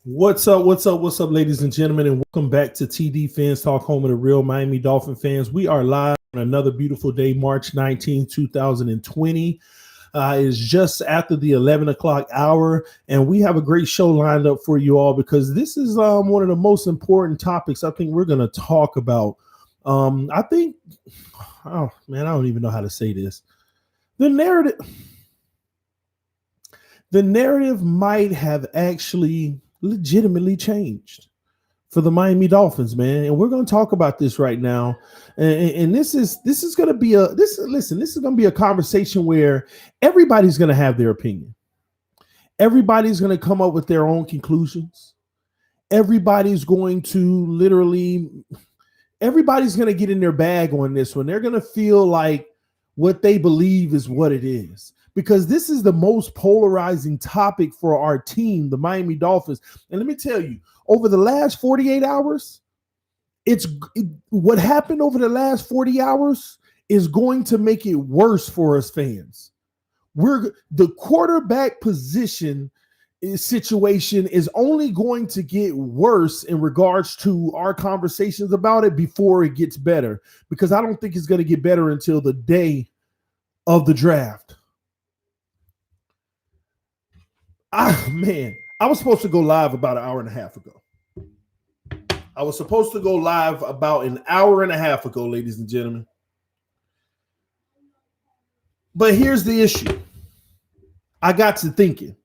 What's up? What's up? What's up, ladies and gentlemen, and welcome back to TD Fans Talk, home of the real Miami Dolphin fans. We are live on another beautiful day, March 19, 2020. It's just after the 11 o'clock hour, and we have a great show lined up for you all because this is one of the most important topics I think we're going to talk about. I think, oh man, I don't even know how to say this. The narrative might have actually legitimately changed for the Miami Dolphins, man. And we're going to talk about this right now. And this is going to be this is going to be a conversation where everybody's going to have their opinion. Everybody's going to come up with their own conclusions. Everybody's going to get in their bag on this one. They're going to feel like what they believe is what it is, because this is the most polarizing topic for our team, the Miami Dolphins. And let me tell you, over the last 48 hours, what happened over the last 40 hours is going to make it worse for us fans. The quarterback position situation is only going to get worse in regards to our conversations about it before it gets better, because I don't think it's going to get better until the day of the draft. I was supposed to go live about an hour and a half ago. Ladies and gentlemen. But here's the issue. I got to thinking,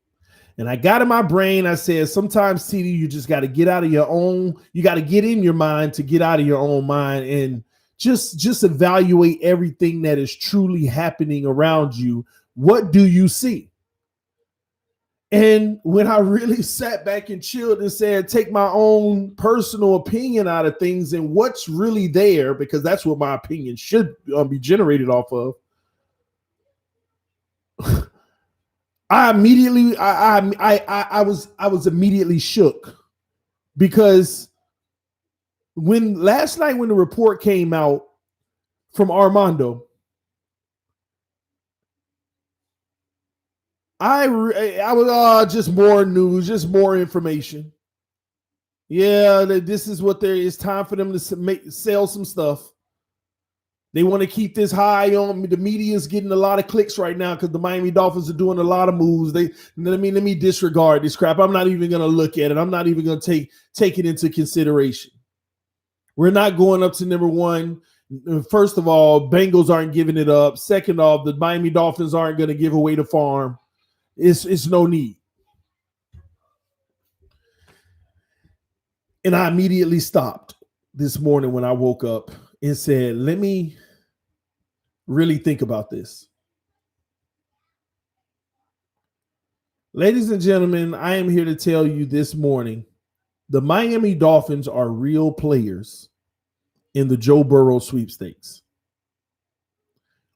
and I got in my brain, I said, sometimes, TD, you just got to get out of your own, you got to get in your mind to get out of your own mind and just evaluate everything that is truly happening around you. What do you see? And when I really sat back and chilled and said, take my own personal opinion out of things and what's really there, because that's what my opinion should be generated off of. I was immediately shook, because last night when the report came out from Armando, I was just more news, just more information. Yeah, this is what it's time for them to sell some stuff. They want to keep this high on the media's getting a lot of clicks right now because the Miami Dolphins are doing a lot of moves. Let me disregard this crap. I'm not even going to look at it. I'm not even going to take it into consideration. We're not going up to number one. First of all, Bengals aren't giving it up. Second off, the Miami Dolphins aren't going to give away the farm. It's no need. And I immediately stopped this morning when I woke up and said, let me really think about this. Ladies and gentlemen, I am here to tell you this morning, the Miami Dolphins are real players in the Joe Burrow sweepstakes.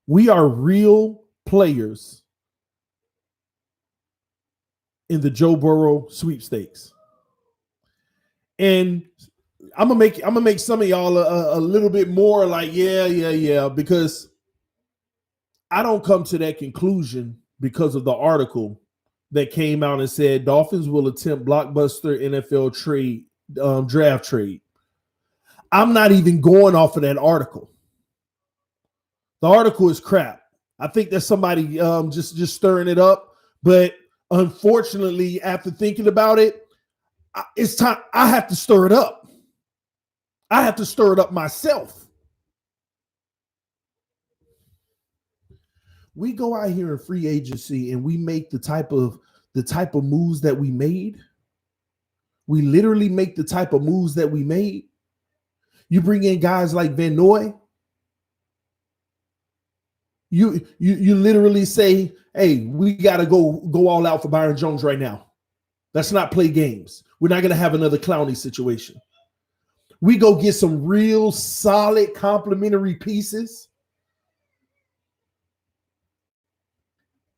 We are real players in the Joe Burrow sweepstakes. And I'm gonna make some of y'all a little bit more like, yeah, because I don't come to that conclusion because of the article that came out and said Dolphins will attempt blockbuster NFL draft trade. I'm not even going off of that article. The article is crap. I think there's somebody just stirring it up, but unfortunately, after thinking about it, it's time. I have to stir it up. I have to stir it up myself. We go out here in free agency and we make the type of moves that we made. We literally make the type of moves that we made. You bring in guys like Van Noy. You literally say, hey, we got to go all out for Byron Jones right now. Let's not play games. We're not going to have another Clowney situation. We go get some real solid complementary pieces.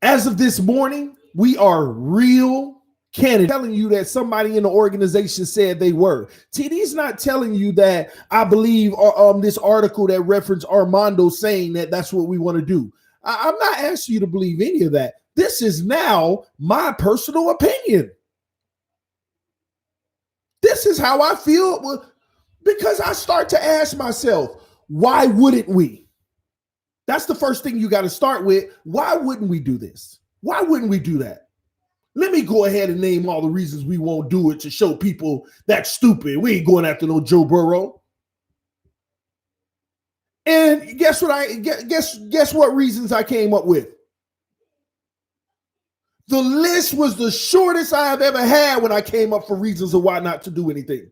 As of this morning, we are real candidates. Telling you that somebody in the organization said they were. TD's not telling you that I believe this article that referenced Armando saying that that's what we want to do. I'm not asking you to believe any of that. This is now my personal opinion. This is how I feel because I start to ask myself, why wouldn't we? That's the first thing you got to start with. Why wouldn't we do this? Why wouldn't we do that? Let me go ahead and name all the reasons we won't do it to show people that's stupid. We ain't going after no Joe Burrow. And guess what reasons I came up with? The list was the shortest I have ever had when I came up for reasons of why not to do anything.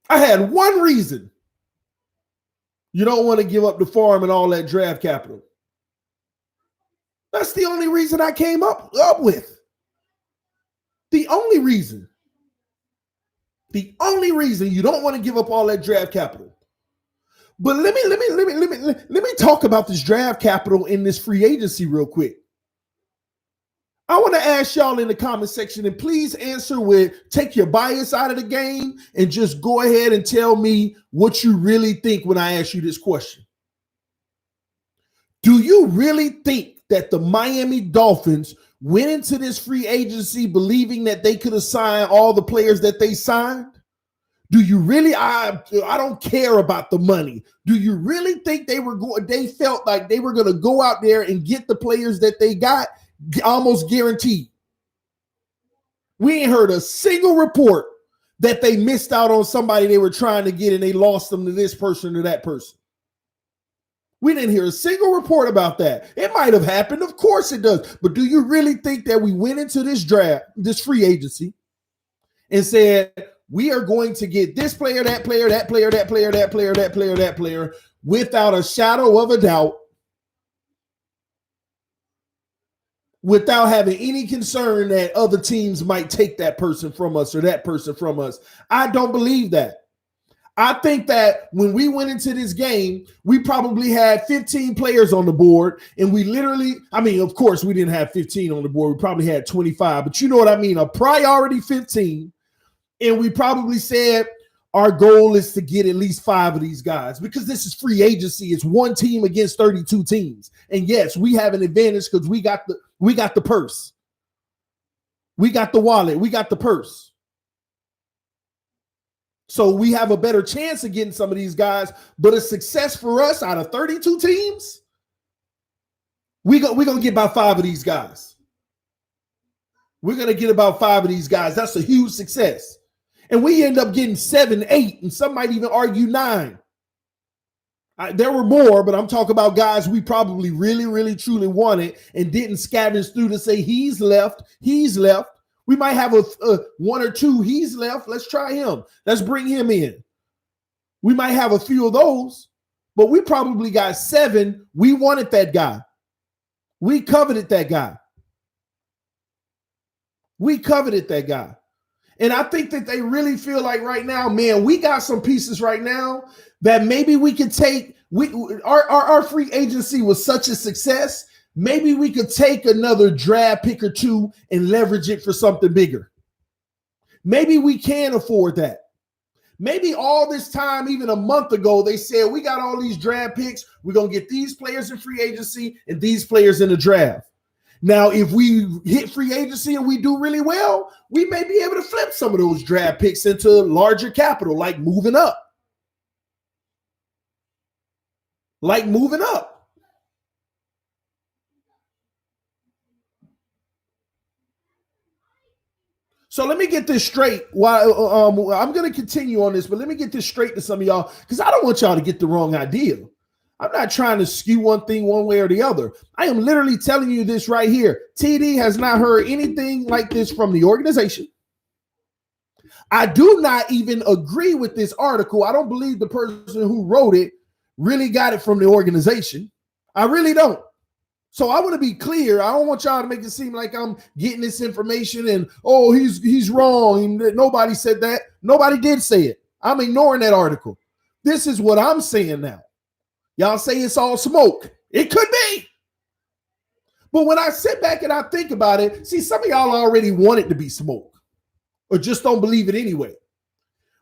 I had one reason. You don't want to give up the farm and all that draft capital. That's the only reason I came up with. The only reason you don't want to give up all that draft capital. But let me talk about this draft capital in this free agency real quick. I want to ask y'all in the comment section, and please answer with take your bias out of the game and just go ahead and tell me what you really think when I ask you this question. Do you really think that the Miami Dolphins went into this free agency believing that they could assign all the players that they signed? Do you really? I don't care about the money. Do you really think they felt like they were going to go out there and get the players that they got? Almost guaranteed. We ain't heard a single report that they missed out on somebody they were trying to get and they lost them to this person or that person. We didn't hear a single report about that. It might have happened. Of course it does. But do you really think that we went into this draft, this free agency, and said, we are going to get this player, that player, that player, that player, that player, that player, that player, without a shadow of a doubt, without having any concern that other teams might take that person from us or that person from us? I don't believe that. I think that when we went into this game, we probably had 15 players on the board, and we literally, of course, we didn't have 15 on the board. We probably had 25, but you know what I mean? A priority 15. And we probably said our goal is to get at least 5 of these guys because this is free agency. It's one team against 32 teams. And yes, we have an advantage because we got the purse. We got the wallet. We got the purse. So we have a better chance of getting some of these guys. But a success for us out of 32 teams, we're going to get about 5 of these guys. We're going to get about 5 of these guys. That's a huge success. And we end up getting 7, 8, and some might even argue 9. There were more, but I'm talking about guys we probably really, really, truly wanted and didn't scavenge through to say he's left. We might have a 1 or 2. He's left. Let's try him. Let's bring him in. We might have a few of those, but we probably got 7. We wanted that guy. We coveted that guy. And I think that they really feel like right now, man, we got some pieces right now that maybe we could take. Our free agency was such a success. Maybe we could take another draft pick or 2 and leverage it for something bigger. Maybe we can afford that. Maybe all this time, even a month ago, they said, we got all these draft picks. We're going to get these players in free agency and these players in the draft. Now, if we hit free agency and we do really well, we may be able to flip some of those draft picks into larger capital, like moving up. So let me get this straight. I'm going to continue on this, but let me get this straight to some of y'all because I don't want y'all to get the wrong idea. I'm not trying to skew one thing one way or the other. I am literally telling you this right here. TD has not heard anything like this from the organization. I do not even agree with this article. I don't believe the person who wrote it really got it from the organization. I really don't. So I want to be clear. I don't want y'all to make it seem like I'm getting this information and, oh, he's wrong. Nobody said that. Nobody did say it. I'm ignoring that article. This is what I'm saying now. Y'all say it's all smoke. It could be. But when I sit back and I think about it, see, some of y'all already want it to be smoke or just don't believe it anyway.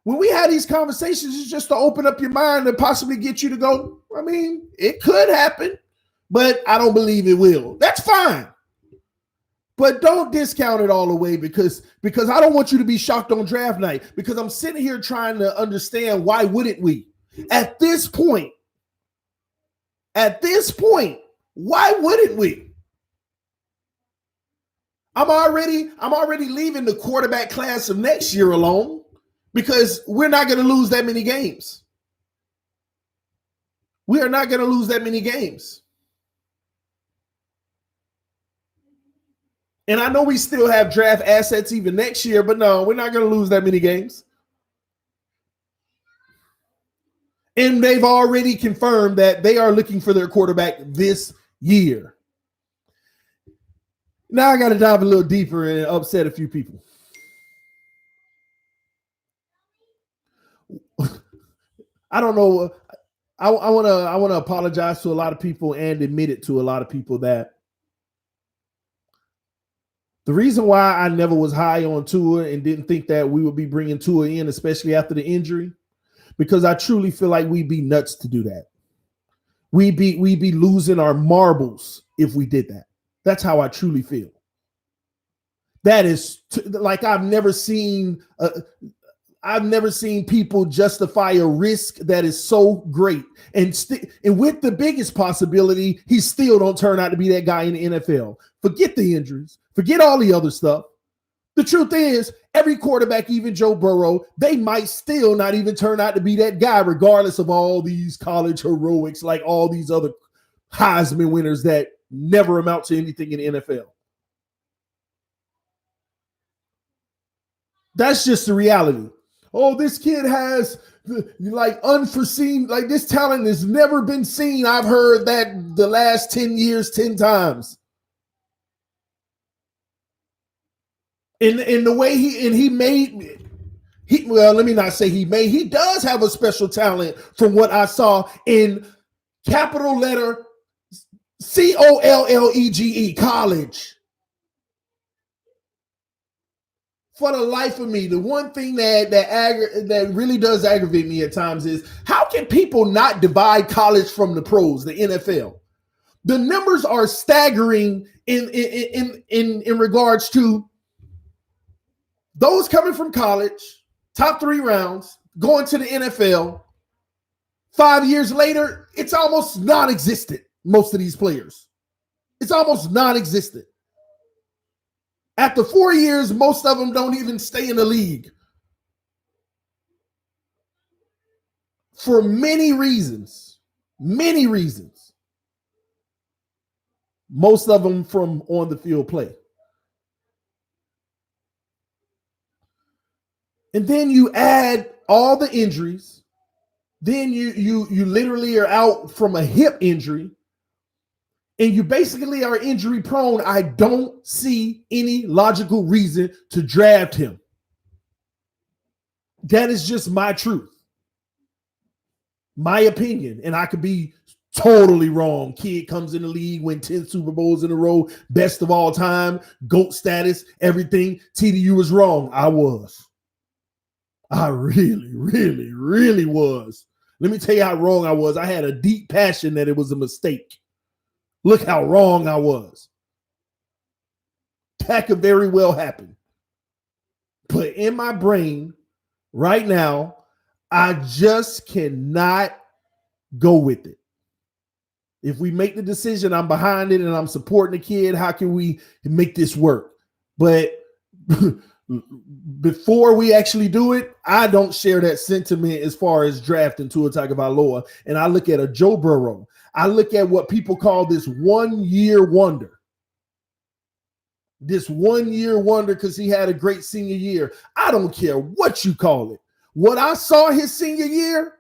When we have these conversations, it's just to open up your mind and possibly get you to go, it could happen, but I don't believe it will. That's fine. But don't discount it all the way because I don't want you to be shocked on draft night, because I'm sitting here trying to understand, why wouldn't we? At this point, why wouldn't we? I'm already leaving the quarterback class of next year alone, because we're not going to lose that many games. We are not going to lose that many games. And I know we still have draft assets even next year, but no, we're not going to lose that many games. And they've already confirmed that they are looking for their quarterback this year. Now I got to dive a little deeper and upset a few people. I don't know. I want to apologize to a lot of people and admit it to a lot of people that the reason why I never was high on Tua and didn't think that we would be bringing Tua in, especially after the injury, because I truly feel like we'd be nuts to do that. We'd be losing our marbles if we did that. That's how I truly feel. That is like I've never seen people justify a risk that is so great, and with the biggest possibility, he still don't turn out to be that guy in the NFL. Forget the injuries, forget all the other stuff. The truth is, every quarterback, even Joe Burrow, they might still not even turn out to be that guy, regardless of all these college heroics, like all these other Heisman winners that never amount to anything in the NFL. That's just the reality. Oh, this kid has like unforeseen, like this talent has never been seen. I've heard that the last 10 years, 10 times. In the way he does have a special talent from what I saw in capital letter COLLEGE, college. For the life of me, the one thing that really does aggravate me at times is, how can people not divide college from the pros, the NFL? The numbers are staggering in regards to those coming from college, top 3 rounds, going to the NFL. 5 years later, it's almost non-existent, most of these players. It's almost non-existent. After 4 years, most of them don't even stay in the league. For many reasons. Many reasons. Most of them from on the field play. And then you add all the injuries. Then you literally are out from a hip injury. And you basically are injury prone. I don't see any logical reason to draft him. That is just my truth. My opinion. And I could be totally wrong. Kid comes in the league, win 10 Super Bowls in a row, best of all time, GOAT status, everything. TDU was wrong. I was. I really, really, really was. Let me tell you how wrong I was. I had a deep passion that it was a mistake. Look how wrong I was. That could very well happen. But in my brain right now, I just cannot go with it. If we make the decision, I'm behind it and I'm supporting the kid. How can we make this work? But before we actually do it, I don't share that sentiment as far as drafting Tua Tagovailoa. And I look at a Joe Burrow. I look at what people call this 1 year wonder. This 1 year wonder because he had a great senior year. I don't care what you call it. What I saw his senior year,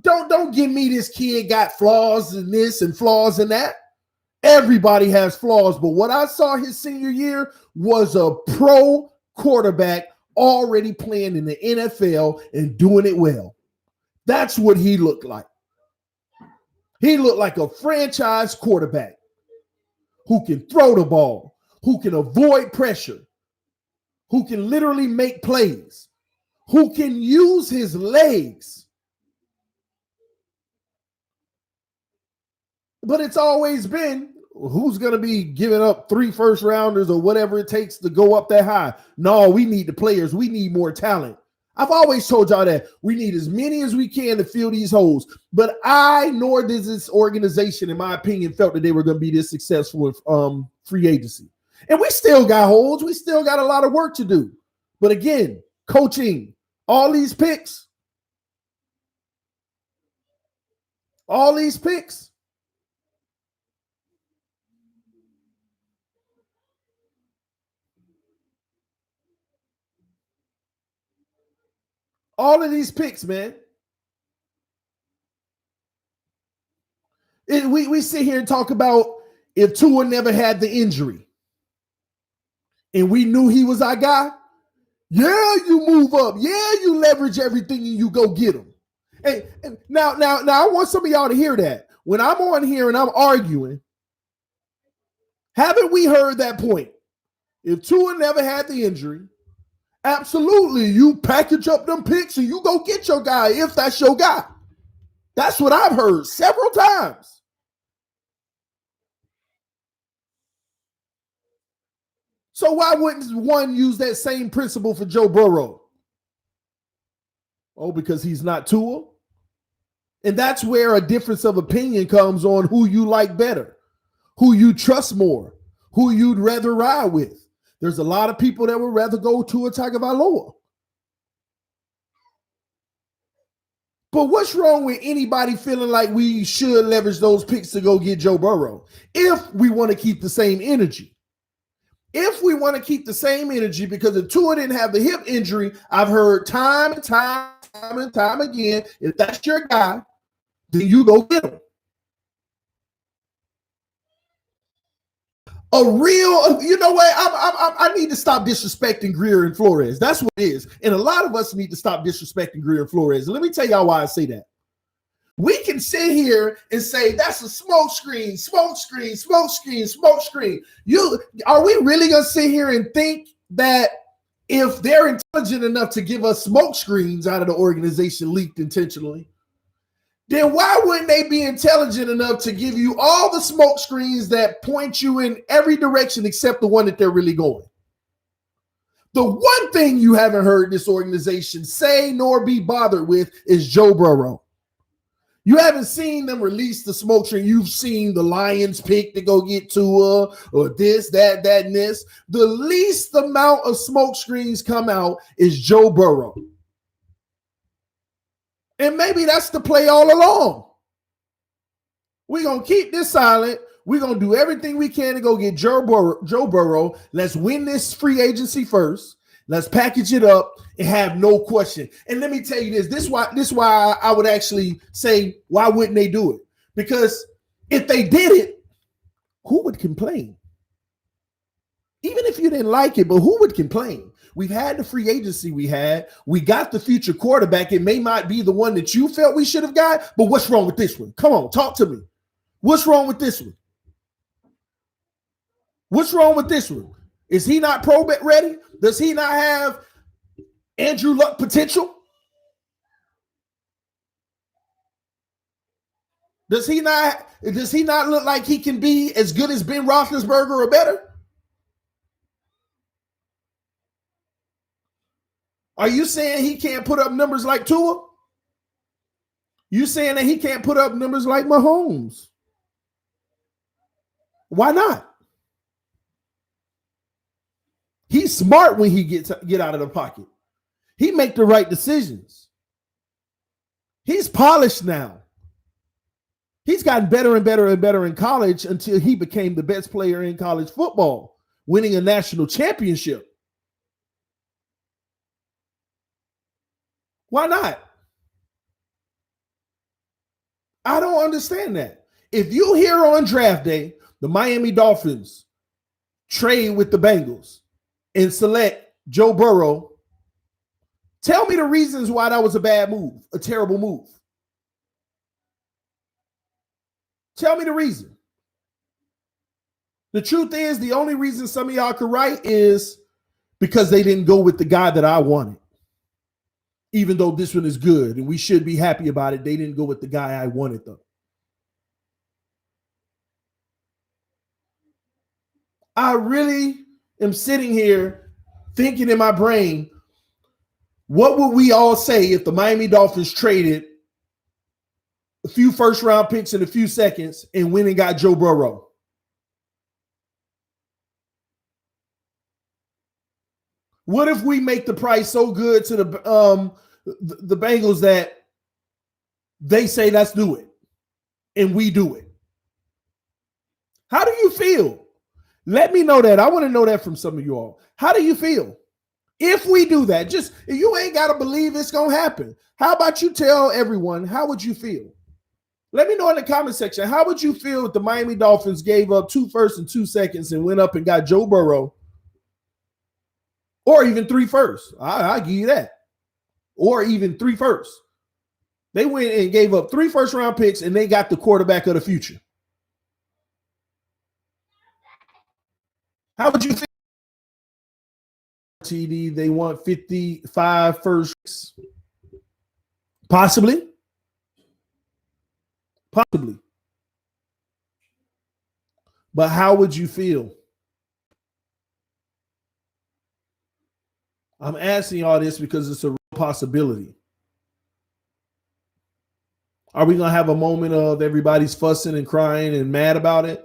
don't give me this kid got flaws in this and flaws in that. Everybody has flaws, but what I saw his senior year was a pro quarterback already playing in the NFL and doing it well. That's what he looked like. He looked like a franchise quarterback who can throw the ball, who can avoid pressure, who can literally make plays, who can use his legs. But it's always been, who's going to be giving up 3 first rounders or whatever it takes to go up that high? No, we need the players. We need more talent. I've always told y'all that we need as many as we can to fill these holes. But nor does this organization, in my opinion, felt that they were going to be this successful with free agency. And we still got holes. We still got a lot of work to do. But again, coaching, all these picks, all these picks. All of these picks, man. We sit here and talk about if Tua never had the injury and we knew he was our guy, yeah, you move up. Yeah, you leverage everything and you go get him. And now, I want some of y'all to hear that. When I'm on here and I'm arguing, haven't we heard that point? If Tua never had the injury, absolutely, you package up them picks and you go get your guy if that's your guy. That's what I've heard several times. So why wouldn't one use that same principle for Joe Burrow? Oh, because he's not Tua? And that's where a difference of opinion comes on who you like better, who you trust more, who you'd rather ride with. There's a lot of people that would rather go Tua Tagovailoa. But what's wrong with anybody feeling like we should leverage those picks to go get Joe Burrow if we want to keep the same energy? If we want to keep the same energy, because if Tua didn't have the hip injury, I've heard time and time again, if that's your guy, then you go get him. You know what? I need to stop disrespecting Greer and Flores. That's what it is. And a lot of us need to stop disrespecting Greer and Flores. And let me tell y'all why I say that. We can sit here and say that's a smoke screen. Are we really gonna sit here and think that if they're intelligent enough to give us smoke screens out of the organization leaked intentionally, then why wouldn't they be intelligent enough to give you all the smoke screens that point you in every direction except the one that they're really going? The one thing you haven't heard this organization say nor be bothered with is Joe Burrow. You haven't seen them release the smoke screen. You've seen the Lions pick to go get Tua or this, that, and this. The least amount of smoke screens come out is Joe Burrow. And maybe that's the play all along. We're going to keep this silent. We're going to do everything we can to go get Joe Burrow. Let's win this free agency first. Let's package it up and have no question. And let me tell you this. This is why I would actually say, why wouldn't they do it? Because if they did it, who would complain? Even if you didn't like it, but who would complain? We've had the free agency we had. We got the future quarterback. It may not be the one that you felt we should have got, but what's wrong with this one? Come on, talk to me. What's wrong with this one? What's wrong with this one? Is he not pro ready? Does he not have Andrew Luck potential? Does he not look like he can be as good as Ben Roethlisberger or better? Are you saying he can't put up numbers like Tua? You saying that he can't put up numbers like Mahomes? Why not? He's smart when he get out of the pocket. He make the right decisions. He's polished now. He's gotten better and better and better in college until he became the best player in college football, winning a national championship. Why not? I don't understand that. If you hear on draft day, the Miami Dolphins trade with the Bengals and select Joe Burrow, tell me the reasons why that was a bad move, a terrible move. Tell me the reason. The truth is, the only reason some of y'all could write is because they didn't go with the guy that I wanted. Even though this one is good and we should be happy about it, they didn't go with the guy I wanted, though. I really am sitting here thinking in my brain, what would we all say if the Miami Dolphins traded a few first-round picks in a few seconds and went and got Joe Burrow? What if we make the price so good to the Bengals that they say, let's do it, and we do it? How do you feel? Let me know that. I want to know that from some of you all. How do you feel? If we do that, just you ain't got to believe it's going to happen. How about you tell everyone, how would you feel? Let me know in the comment section. How would you feel if the Miami Dolphins gave up 2 firsts and 2 seconds and went up and got Joe Burrow? Or even 3 firsts. I'll give you that. Or even 3 firsts. They went and gave up 3 first-round picks and they got the quarterback of the future. How would you feel? TD, they want 55 firsts. Possibly. Possibly. But how would you feel? I'm asking all this because it's a real possibility. Are we going to have a moment of everybody's fussing and crying and mad about it?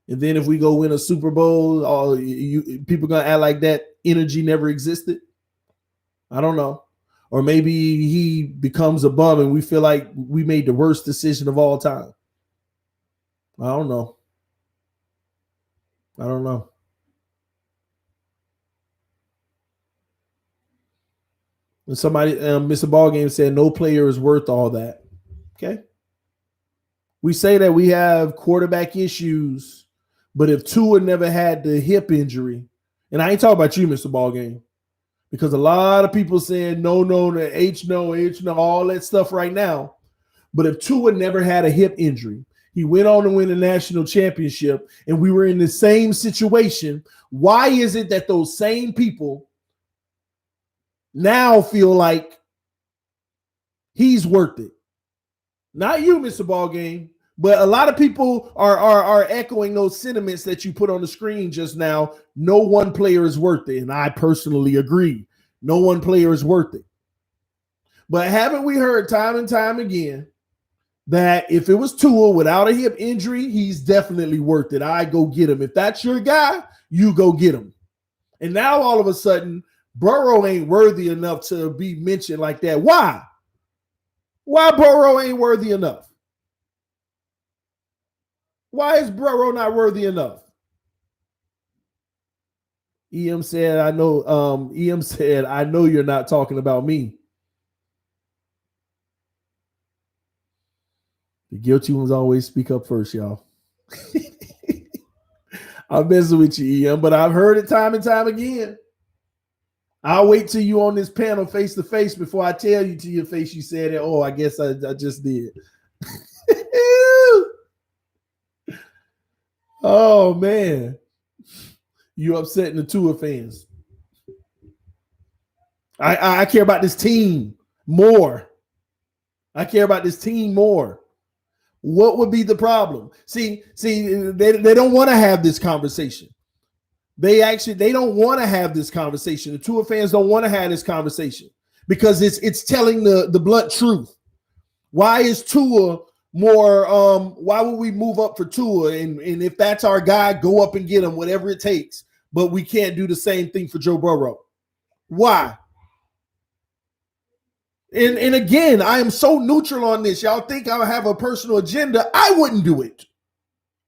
And then if we go win a Super Bowl, people going to act like that energy never existed? I don't know. Or maybe he becomes a bum and we feel like we made the worst decision of all time. I don't know. I don't know. And somebody, Mr. Ballgame said, no player is worth all that. Okay. We say that we have quarterback issues, but if Tua never had the hip injury, and I ain't talking about you, Mr. Ballgame, because a lot of people saying no, all that stuff right now. But if Tua never had a hip injury, he went on to win a national championship, and we were in the same situation, why is it that those same people now feel like he's worth it? Not you, Mr. Ballgame, but a lot of people are echoing those sentiments that you put on the screen just now. No one player is worth it, and I personally agree. No one player is worth it. But haven't we heard time and time again that if it was Tua without a hip injury, he's definitely worth it. I go get him. If that's your guy, you go get him. And now all of a sudden, Burrow ain't worthy enough to be mentioned like that. Why? Why Burrow ain't worthy enough? Why is Burrow not worthy enough? EM said, I know you're not talking about me. The guilty ones always speak up first, y'all. I'm messing with you, EM, but I've heard it time and time again. I'll wait till you on this panel face to face before I tell you to your face you said it. Oh, I guess I just did. Oh, man. You upsetting the Tua fans. I care about this team more. I care about this team more. What would be the problem? See, they don't want to have this conversation. They don't want to have this conversation. The Tua fans don't want to have this conversation because it's telling the blunt truth. Why is Tua more? Why would we move up for Tua? And if that's our guy, go up and get him, whatever it takes. But we can't do the same thing for Joe Burrow. Why? And again, I am so neutral on this. Y'all think I have a personal agenda. I wouldn't do it.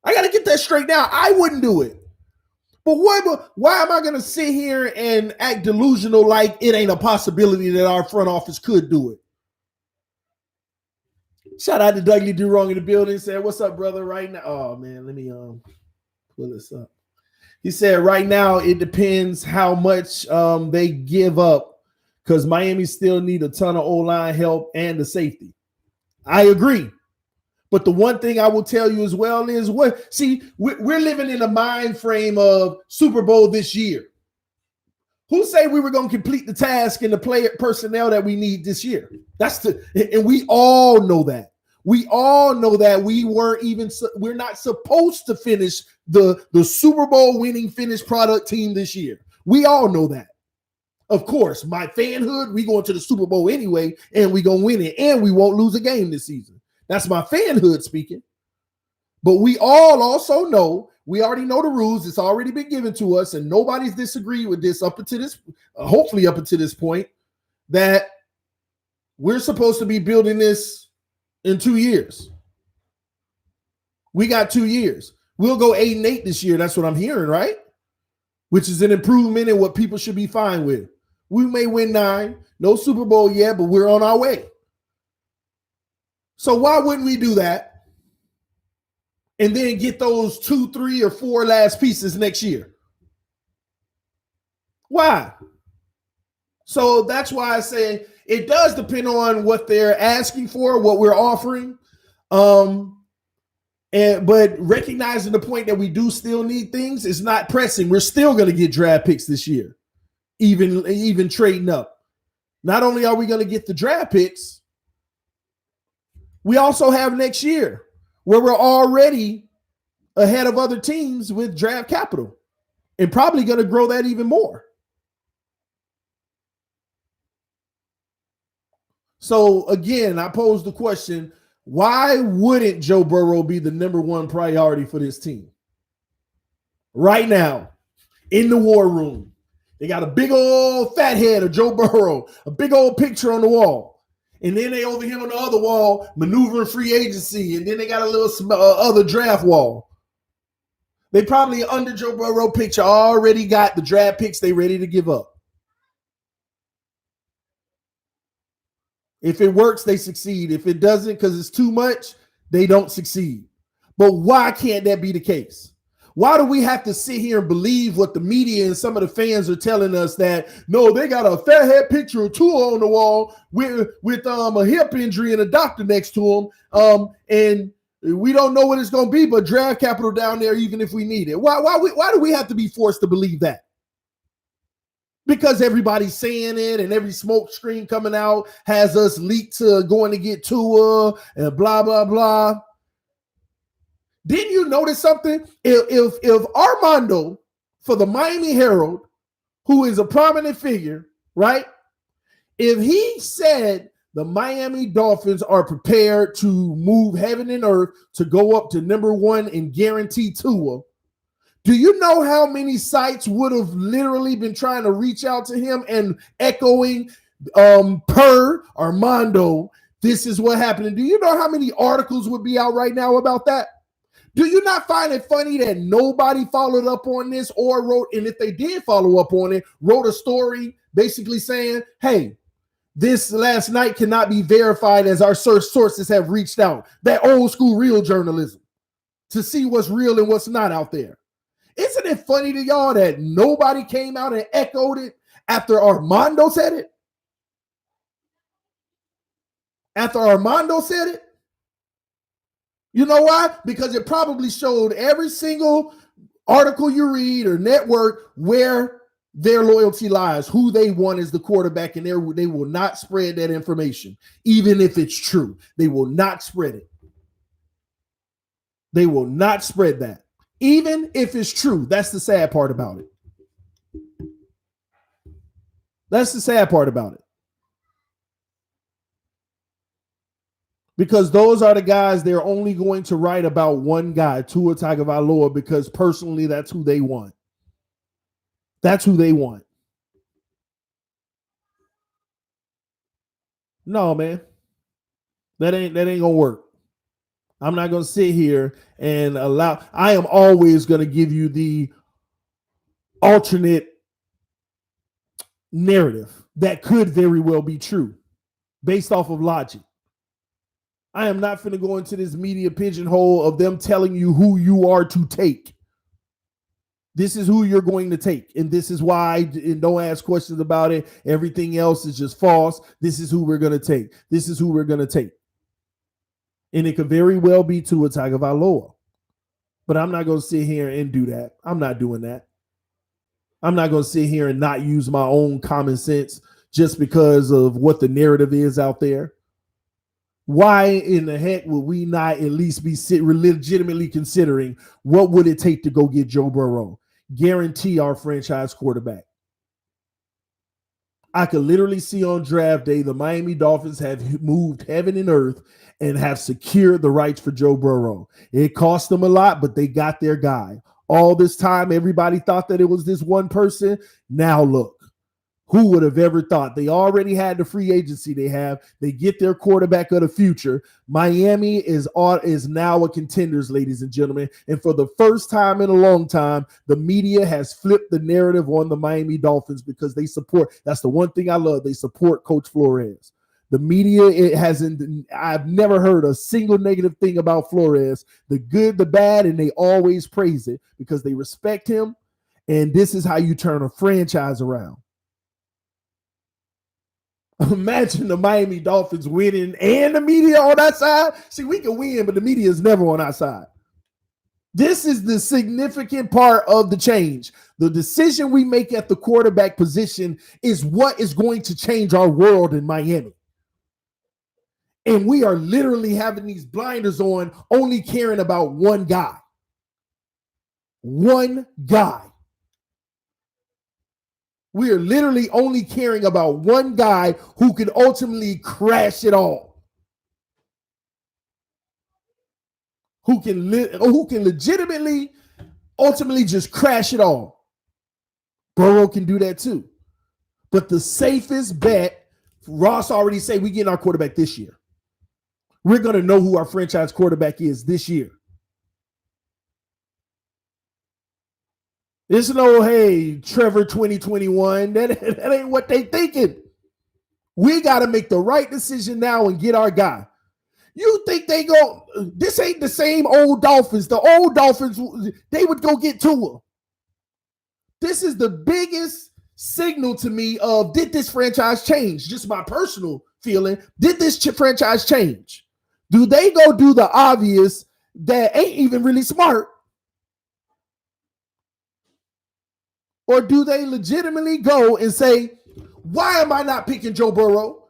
I got to get that straight now. I wouldn't do it. But why am I going to sit here and act delusional like it ain't a possibility that our front office could do it? Shout out to Dougie Do Wrong in the building. Said, what's up, brother? Right now. Oh, man, let me pull this up. He said, right now, it depends how much they give up because Miami still need a ton of O-line help and the safety. I agree. But the one thing I will tell you as well is we're living in a mind frame of Super Bowl this year. Who say we were going to complete the task and the player personnel that we need this year? And we all know that. We all know that we're not supposed to finish the Super Bowl winning finished product team this year. We all know that. Of course, my fanhood, we going to the Super Bowl anyway, and we going to win it, and we won't lose a game this season. That's my fanhood speaking. But we all also know, we already know the rules. It's already been given to us, and nobody's disagreed with this up until this, hopefully up until this point, that we're supposed to be building this in 2 years. We got 2 years. We'll go 8-8 this year. That's what I'm hearing, right? Which is an improvement in what people should be fine with. We may win 9, no Super Bowl yet, but we're on our way. So why wouldn't we do that? And then get those 2, 3, or 4 last pieces next year. Why? So that's why I say it does depend on what they're asking for, what we're offering. But recognizing the point that we do still need things is not pressing. We're still going to get draft picks this year, even trading up. Not only are we going to get the draft picks, we also have next year, where we're already ahead of other teams with draft capital and probably going to grow that even more. So again, I pose the question, why wouldn't Joe Burrow be the number one priority for this team? Right now, in the war room, they got a big old fat head of Joe Burrow, a big old picture on the wall. And then they over here on the other wall, maneuvering free agency. And then they got a little other draft wall. They probably under Joe Burrow picture already got the draft picks they ready to give up. If it works, they succeed. If it doesn't, because it's too much, they don't succeed. But why can't that be the case? Why do we have to sit here and believe what the media and some of the fans are telling us that, no, they got a fat head picture of Tua on the wall with a hip injury and a doctor next to him, and we don't know what it's going to be, but draft capital down there even if we need it. Why do we have to be forced to believe that? Because everybody's saying it and every smoke screen coming out has us leaked to going to get Tua and blah, blah, blah. Didn't you notice something? If Armando for the Miami Herald, who is a prominent figure, right? If he said the Miami Dolphins are prepared to move heaven and earth to go up to number 1 and guarantee Tua, do you know how many sites would have literally been trying to reach out to him and echoing per Armando, this is what happened? And do you know how many articles would be out right now about that? Do you not find it funny that nobody followed up on this or wrote, and if they did follow up on it, wrote a story basically saying, hey, this last night cannot be verified as our sources have reached out. That old school real journalism to see what's real and what's not out there. Isn't it funny to y'all that nobody came out and echoed it after Armando said it? After Armando said it? You know why? Because it probably showed every single article you read or network where their loyalty lies, who they want as the quarterback, and they will not spread that information, even if it's true. They will not spread it. They will not spread that, even if it's true. That's the sad part about it. That's the sad part about it. Because those are the guys they're only going to write about one guy, Tua Tagovailoa, because personally that's who they want. That's who they want. No, man. That ain't gonna work. I'm not gonna sit here and allow. I am always gonna give you the alternate narrative that could very well be true based off of logic. I am not finna go into this media pigeonhole of them telling you who you are to take. This is who you're going to take. And this is why, and don't ask questions about it. Everything else is just false. This is who we're going to take. This is who we're going to take. And it could very well be Tua Tagovailoa. But I'm not going to sit here and do that. I'm not doing that. I'm not going to sit here and not use my own common sense just because of what the narrative is out there. Why in the heck would we not at least be legitimately considering what would it take to go get Joe Burrow? Guarantee our franchise quarterback. I could literally see on draft day the Miami Dolphins have moved heaven and earth and have secured the rights for Joe Burrow. It cost them a lot, but they got their guy. All this time, everybody thought that it was this one person. Now look. Who would have ever thought? They already had the free agency they have. They get their quarterback of the future. Miami is now a contenders, ladies and gentlemen. And for the first time in a long time, the media has flipped the narrative on the Miami Dolphins because they support. That's the one thing I love. They support Coach Flores. The media, I've never heard a single negative thing about Flores. The good, the bad, and they always praise it because they respect him. And this is how you turn a franchise around. Imagine the Miami Dolphins winning and the media on our side. See, we can win, but the media is never on our side. This is the significant part of the change. The decision we make at the quarterback position is what is going to change our world in Miami. And we are literally having these blinders on, only caring about one guy. One guy. We are literally only caring about one guy who can ultimately crash it all. Who can legitimately, ultimately just crash it all. Burrow can do that too. But the safest bet, Ross already said we getting our quarterback this year. We're going to know who our franchise quarterback is this year. It's no, hey, Trevor 2021. That ain't what they thinking. We got to make the right decision now and get our guy. You think this ain't the same old Dolphins. The old Dolphins, they would go get Tua. This is the biggest signal to me of, did this franchise change? Just my personal feeling. Did this franchise change? Do they go do the obvious that ain't even really smart? Or do they legitimately go and say, why am I not picking Joe Burrow?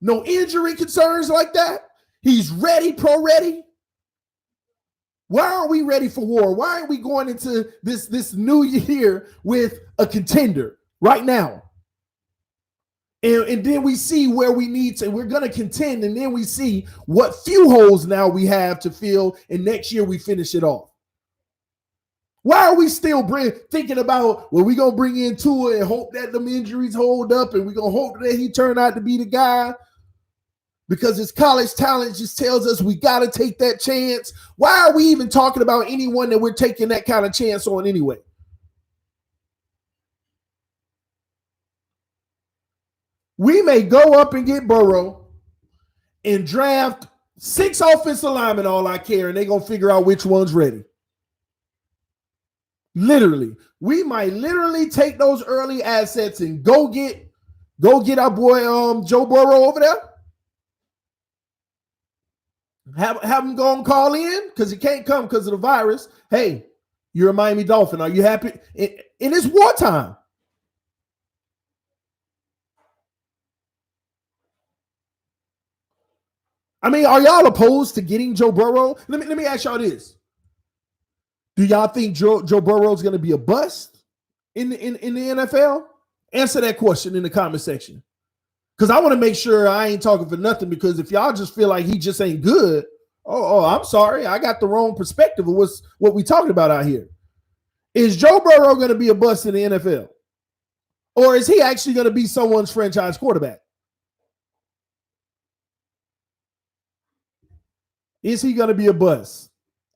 No injury concerns like that. He's ready, pro-ready. Why aren't we ready for war? Why aren't we going into this new year with a contender right now? And then we see where we need to, we're going to contend, and then we see what few holes now we have to fill, and next year we finish it off. Why are we still thinking about, well, we're going to bring in Tua and hope that them injuries hold up, and we're going to hope that he turn out to be the guy because his college talent just tells us we got to take that chance? Why are we even talking about anyone that we're taking that kind of chance on anyway? We may go up and get Burrow and draft 6 offensive linemen, all I care, and they're going to figure out which one's ready. Literally, we might literally take those early assets and go get our boy Joe Burrow over there. Have him go and call in because he can't come because of the virus. Hey, you're a Miami Dolphin. Are you happy? And it's wartime. I mean, are y'all opposed to getting Joe Burrow? Let me ask y'all this. Do y'all think Joe Burrow is going to be a bust in the NFL? Answer that question in the comment section. Because I want to make sure I ain't talking for nothing, because if y'all just feel like he just ain't good, I'm sorry. I got the wrong perspective of what we talking about out here. Is Joe Burrow going to be a bust in the NFL? Or is he actually going to be someone's franchise quarterback? Is he going to be a bust?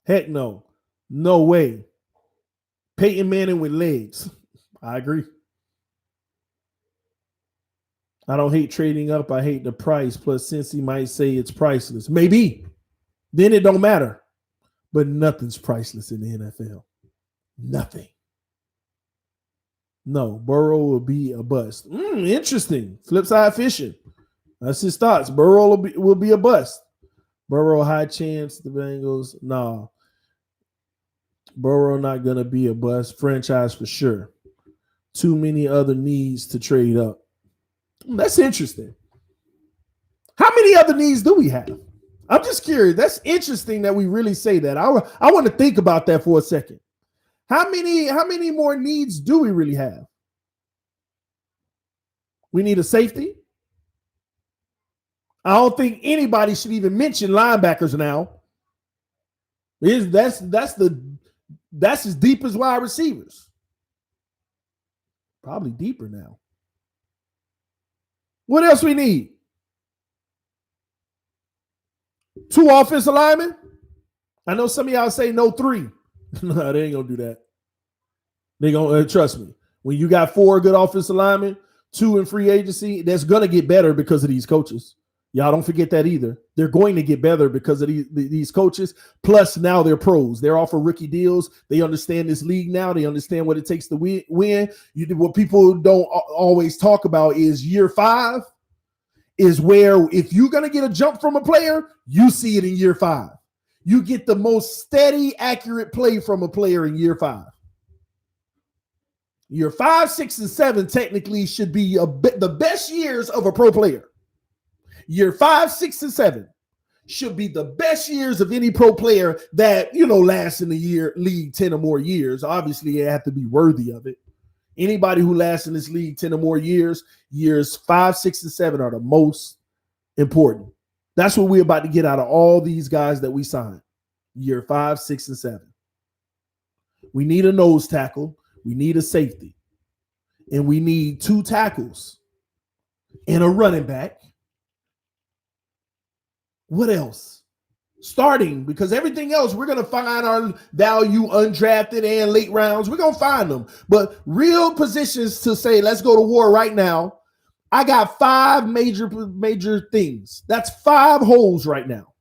Heck no. No way. Peyton Manning with legs. I agree. I don't hate trading up. I hate the price. Plus, since he might say it's priceless. Maybe. Then it don't matter. But nothing's priceless in the NFL. Nothing. No, Burrow will be a bust. Interesting. Flip side fishing. That's his thoughts. Burrow will be a bust. Burrow, high chance. The Bengals, no. Burrow not going to be a bust. Franchise for sure. Too many other needs to trade up. That's interesting. How many other needs do we have? I'm just curious. That's interesting that we really say that. I want to think about that for a second. How many more needs do we really have? We need a safety. I don't think anybody should even mention linebackers now. That's as deep as wide receivers. Probably deeper now. What else we need? 2 offensive linemen. I know some of y'all say no 3. No, they ain't gonna do that. They gonna trust me. When you got 4 good offensive linemen, 2 in free agency, that's gonna get better because of these coaches. Y'all don't forget that either. They're going to get better because of these coaches. Plus, now they're pros. They're off of rookie deals. They understand this league now. They understand what it takes to win. What people don't always talk about is year 5 is where if you're going to get a jump from a player, you see it in year 5. You get the most steady, accurate play from a player in year 5. Year 5, 6, and 7 technically should be the best years of a pro player. Year 5, 6, and 7 should be the best years of any pro player that, lasts in the league 10 or more years. Obviously, they have to be worthy of it. Anybody who lasts in this league 10 or more years 5, 6, and 7 are the most important. That's what we're about to get out of all these guys that we signed. Year 5, 6, and 7. We need a nose tackle. We need a safety. And we need 2 tackles and a running back. What else? Starting, because everything else, we're going to find our value undrafted and late rounds. We're going to find them. But real positions to say, let's go to war right now. I got 5 major things. That's 5 holes right now.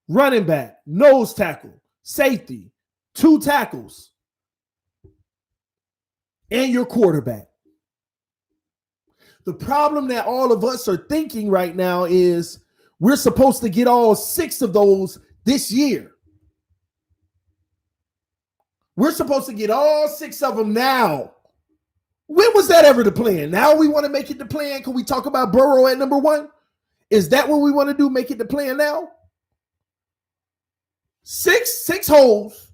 Running back, nose tackle, safety, 2 tackles, and your quarterback. The problem that all of us are thinking right now is we're supposed to get all 6 of those this year. We're supposed to get all 6 of them now. When was that ever the plan? Now we want to make it the plan. Can we talk about Burrow at number 1? Is that what we want to do? Make it the plan now? 6 holes.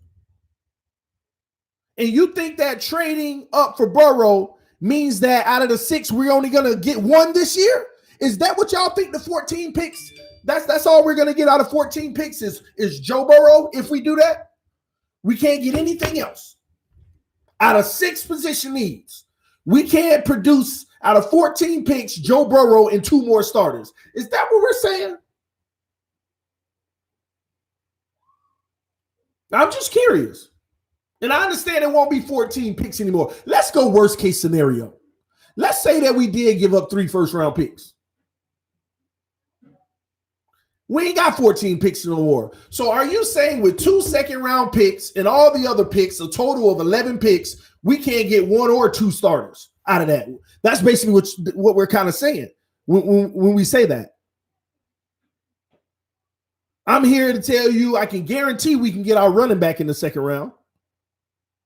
And you think that trading up for Burrow means that out of the 6, we're only going to get 1 this year? Is that what y'all think the 14 picks? That's all we're going to get out of 14 picks is Joe Burrow. If we do that, we can't get anything else. Out of 6 position needs, we can't produce out of 14 picks Joe Burrow and 2 more starters. Is that what we're saying? I'm just curious. And I understand it won't be 14 picks anymore. Let's go worst case scenario. Let's say that we did give up 3 first-round picks. We ain't got 14 picks no more. So are you saying with 2 second-round picks and all the other picks, a total of 11 picks, we can't get 1 or 2 starters out of that? That's basically what we're kind of saying when we say that. I'm here to tell you I can guarantee we can get our running back in the second round.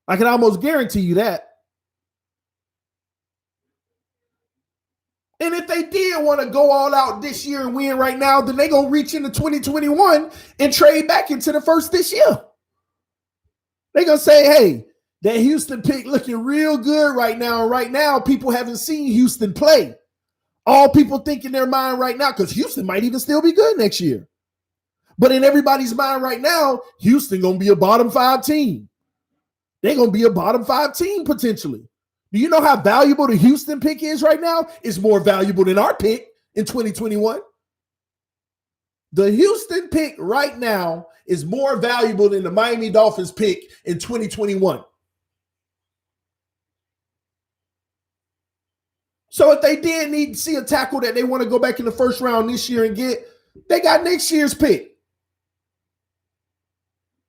I can almost guarantee you that. And if they did want to go all out this year and win right now, then they're going to reach into 2021 and trade back into the first this year. They're going to say, hey, that Houston pick looking real good right now. And right now, people haven't seen Houston play. All people think in their mind right now, because Houston might even still be good next year. But in everybody's mind right now, Houston going to be a bottom 5 team. They're going to be a bottom 5 team potentially. Do you know how valuable the Houston pick is right now? It's more valuable than our pick in 2021. The Houston pick right now is more valuable than the Miami Dolphins pick in 2021. So if they did need to see a tackle that they want to go back in the first round this year and get, they got next year's pick.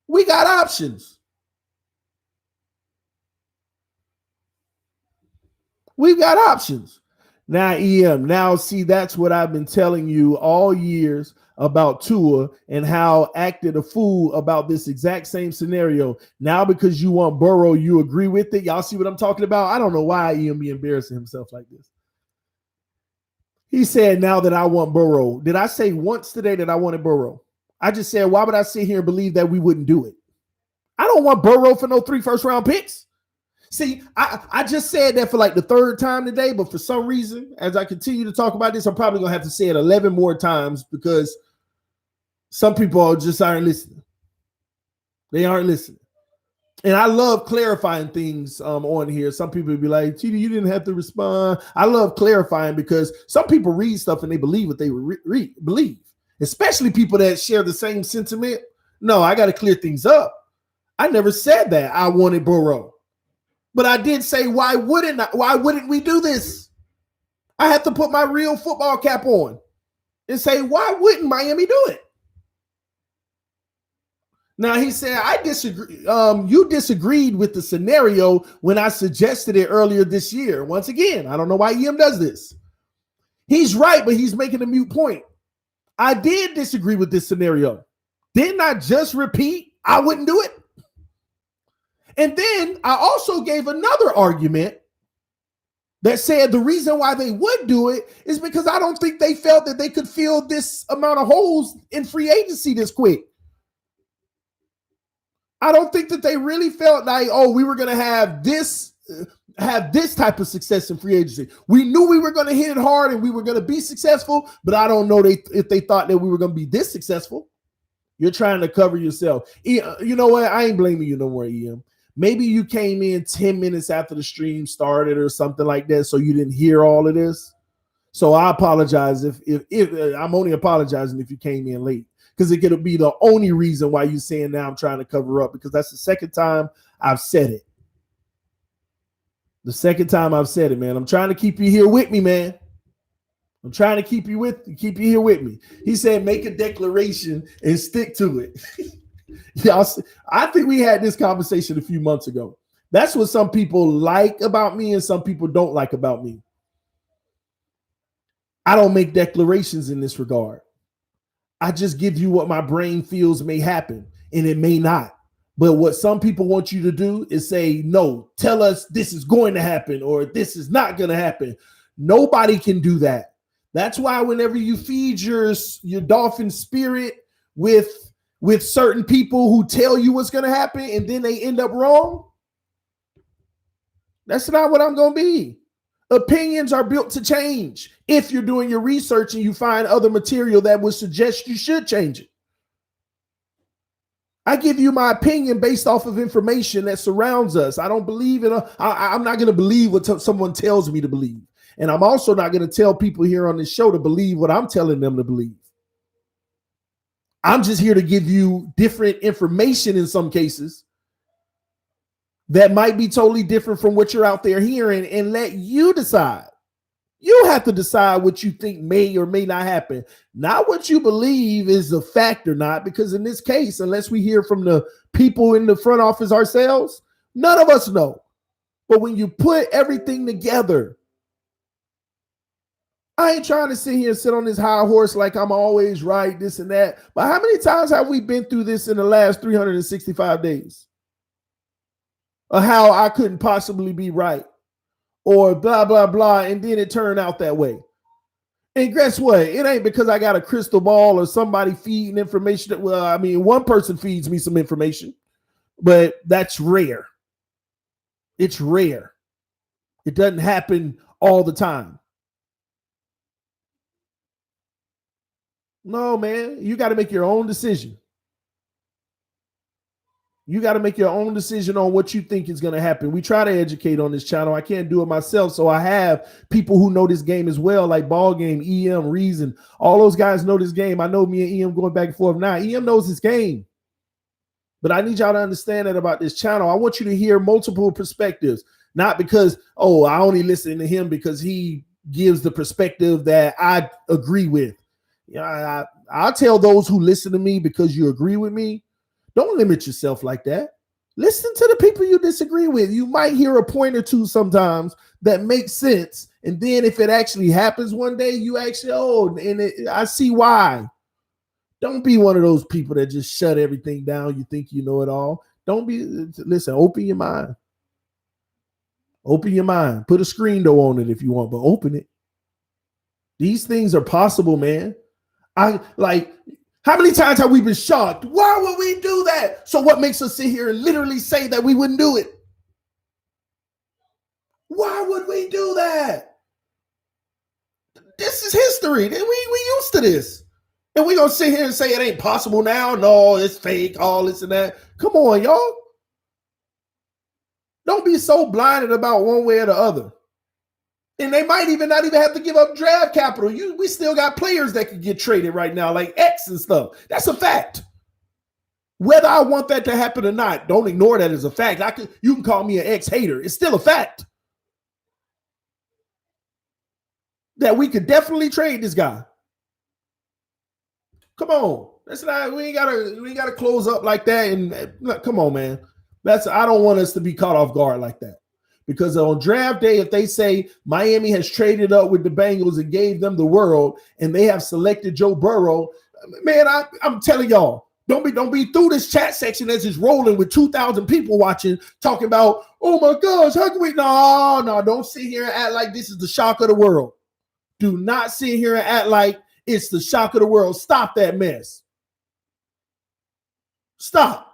We got options. We've got options. Now, EM, see, that's what I've been telling you all years about Tua and how acted a fool about this exact same scenario. Now, because you want Burrow, you agree with it. Y'all see what I'm talking about? I don't know why EM be embarrassing himself like this. He said, now that I want Burrow. Did I say once today that I wanted Burrow? I just said, why would I sit here and believe that we wouldn't do it? I don't want Burrow for no 3 first-round picks. See, I just said that for like the 3rd time today, but for some reason, as I continue to talk about this, I'm probably going to have to say it 11 more times because some people just aren't listening. They aren't listening. And I love clarifying things on here. Some people would be like, TD, you didn't have to respond. I love clarifying because some people read stuff and they believe what they believe, especially people that share the same sentiment. No, I got to clear things up. I never said that I wanted Burrow. But I did say, why wouldn't we do this? I have to put my real football cap on and say, why wouldn't Miami do it? Now, he said, I disagree. You disagreed with the scenario when I suggested it earlier this year. Once again, I don't know why EM does this. He's right, but he's making a moot point. I did disagree with this scenario. Didn't I just repeat I wouldn't do it? And then I also gave another argument that said the reason why they would do it is because I don't think they felt that they could fill this amount of holes in free agency this quick. I don't think that they really felt like, oh, we were going to have this type of success in free agency. We knew we were going to hit it hard and we were going to be successful, but I don't know if they thought that we were going to be this successful. You're trying to cover yourself. You know what? I ain't blaming you no more, EM. Maybe you came in 10 minutes after the stream started or something like that, so you didn't hear all of this. So I apologize if I'm only apologizing if you came in late, because it could be the only reason why you're saying now I'm trying to cover up, because that's the second time I've said it. The second time I've said it, man. I'm trying to keep you here with me, man. I'm trying to keep you here with me. He said, make a declaration and stick to it. Y'all, I think we had this conversation a few months ago. That's what some people like about me and some people don't like about me. I don't make declarations in this regard. I just give you what my brain feels may happen, and it may not. But what some people want you to do is say, no, tell us this is going to happen or this is not going to happen. Nobody can do that. That's why whenever you feed your dolphin spirit with certain people who tell you what's going to happen and then they end up wrong, that's not what I'm going to be. Opinions are built to change if you're doing your research and you find other material that would suggest you should change it. I give you my opinion based off of information that surrounds us. I don't believe I'm not going to believe what someone tells me to believe. And I'm also not going to tell people here on this show to believe what I'm telling them to believe. I'm just here to give you different information in some cases that might be totally different from what you're out there hearing, and let you decide. You have to decide what you think may or may not happen, not what you believe is a fact or not, because in this case, unless we hear from the people in the front office ourselves, none of us know. But when you put everything together, I ain't trying to sit here and sit on this high horse like I'm always right, this and that. But how many times have we been through this in the last 365 days? Or how I couldn't possibly be right, or blah, blah, blah, and then it turned out that way. And guess what? It ain't because I got a crystal ball or somebody feeding information. Well, I mean, one person feeds me some information, but that's rare. It's rare. It doesn't happen all the time. No, man, you got to make your own decision. You got to make your own decision on what you think is going to happen. We try to educate on this channel. I can't do it myself. So I have people who know this game as well, like Ball Game, EM, Reason. All those guys know this game. I know me and EM going back and forth now. EM knows this game. But I need y'all to understand that about this channel. I want you to hear multiple perspectives, not because, oh, I only listen to him because he gives the perspective that I agree with. Yeah, I'll tell those who listen to me because you agree with me. Don't limit yourself like that. Listen to the people you disagree with. You might hear a point or two sometimes that makes sense. And then if it actually happens one day, you actually, I see why. Don't be one of those people that just shut everything down. You think you know it all. Listen, open your mind. Open your mind. Put a screen door on it if you want, but open it. These things are possible, man. I like, how many times have we been shocked? Why would we do that? So what makes us sit here and literally say that we wouldn't do it? Why would we do that? This is history. We used to this. And we gonna sit here and say it ain't possible now? No, it's fake, all this and that. Come on, y'all. Don't be so blinded about one way or the other. And they might even not even have to give up draft capital. We still got players that could get traded right now, like X and stuff. That's a fact. Whether I want that to happen or not, don't ignore that as a fact. You can call me an X hater. It's still a fact that we could definitely trade this guy. Come on. We ain't gotta close up like that. And come on, man. I don't want us to be caught off guard like that. Because on draft day, if they say Miami has traded up with the Bengals and gave them the world, and they have selected Joe Burrow, man, I'm telling y'all, don't be through this chat section as it's rolling with 2,000 people watching, talking about, oh my gosh, how can we? No, don't sit here and act like this is the shock of the world. Do not sit here and act like it's the shock of the world. Stop that mess. Stop.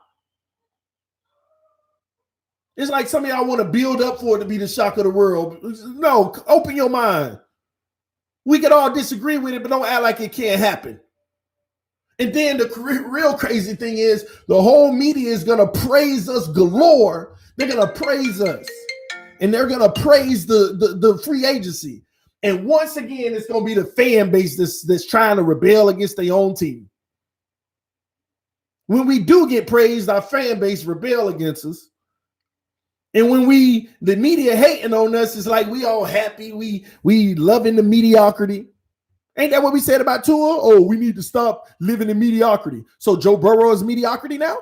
It's like some of y'all want to build up for it to be the shock of the world. No, open your mind. We could all disagree with it, but don't act like it can't happen. And then the real crazy thing is the whole media is going to praise us galore. They're going to praise us. And they're going to praise the free agency. And once again, it's going to be the fan base that's trying to rebel against their own team. When we do get praised, our fan base rebel against us. And when the media hating on us, it's like we all happy. We loving the mediocrity. Ain't that what we said about Tua? Oh, we need to stop living in mediocrity. So Joe Burrow is mediocrity now?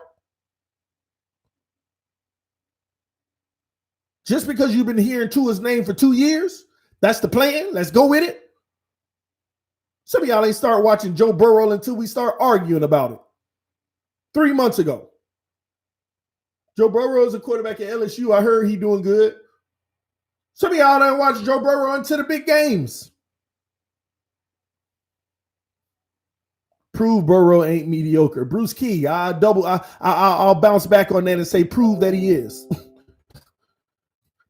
Just because you've been hearing Tua's name for 2 years? That's the plan? Let's go with it? Some of y'all ain't start watching Joe Burrow until we start arguing about it. 3 months ago. Joe Burrow is a quarterback at LSU. I heard he doing good. Some of y'all don't watch Joe Burrow until the big games. Prove Burrow ain't mediocre. Bruce Key, I'll bounce back on that and say prove that he is.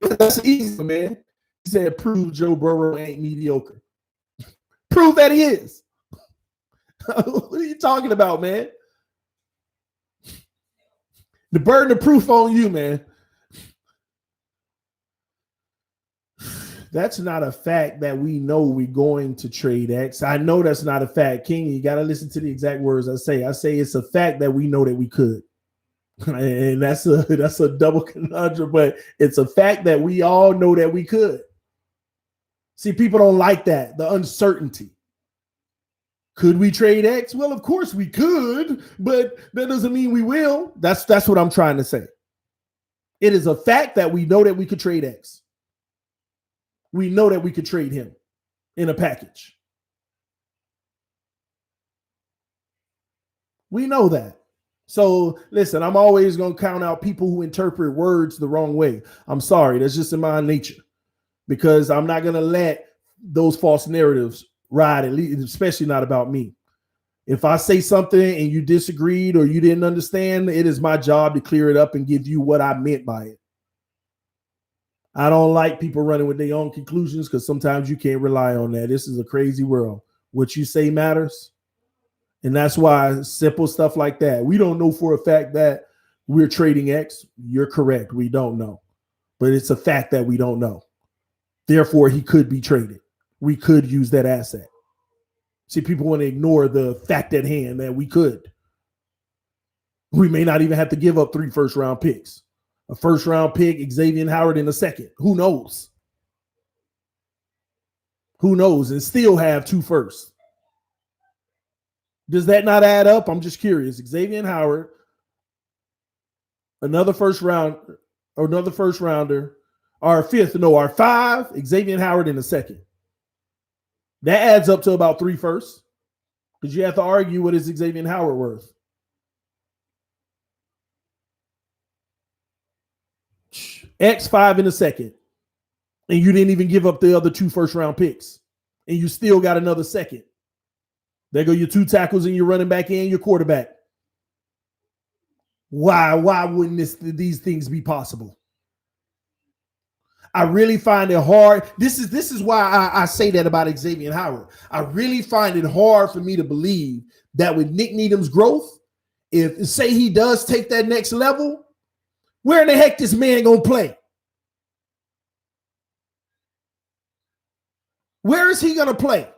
That's easy, man. He said prove Joe Burrow ain't mediocre. Prove that he is. What are you talking about, man? The burden of proof on you, man. That's not a fact that we know we're going to trade X. I know that's not a fact. King, you got to listen to the exact words I say. I say it's a fact that we know that we could. And that's a double conundrum, but it's a fact that we all know that we could. See, people don't like that, the uncertainty. Could we trade X? Well, of course we could, but that doesn't mean we will. That's what I'm trying to say. It is a fact that we know that we could trade X. We know that we could trade him in a package. We know that. So listen, I'm always going to count out people who interpret words the wrong way. I'm sorry. That's just in my nature, because I'm not going to let those false narratives ride, at least, especially not about me. If I say something and you disagreed or you didn't understand, it is my job to clear it up and give you what I meant by it. I don't like people running with their own conclusions, because sometimes you can't rely on that. This is a crazy world. What you say matters. And that's why simple stuff like that. We don't know for a fact that we're trading X. You're correct. We don't know. But it's a fact that we don't know. Therefore, he could be traded. We could use that asset. See, people want to ignore the fact at hand that we could. We may not even have to give up 3 first-round picks. A first-round pick, Xavier Howard in a second. Who knows? Who knows? And still have 2 firsts. Does that not add up? I'm just curious. Xavier Howard, another first rounder, our 5, Xavier Howard in a second. That adds up to about 3 firsts, because you have to argue what is Xavier Howard worth. X5 in a second. And you didn't even give up the other 2 first-round picks. and you still got another second. There go your 2 tackles and your running back and your quarterback. Why wouldn't these things be possible? I really find it hard. This is why I say that about Xavier Howard. I really find it hard for me to believe that with Nick Needham's growth, if say he does take that next level, where in the heck this man gonna play? Where is he gonna play?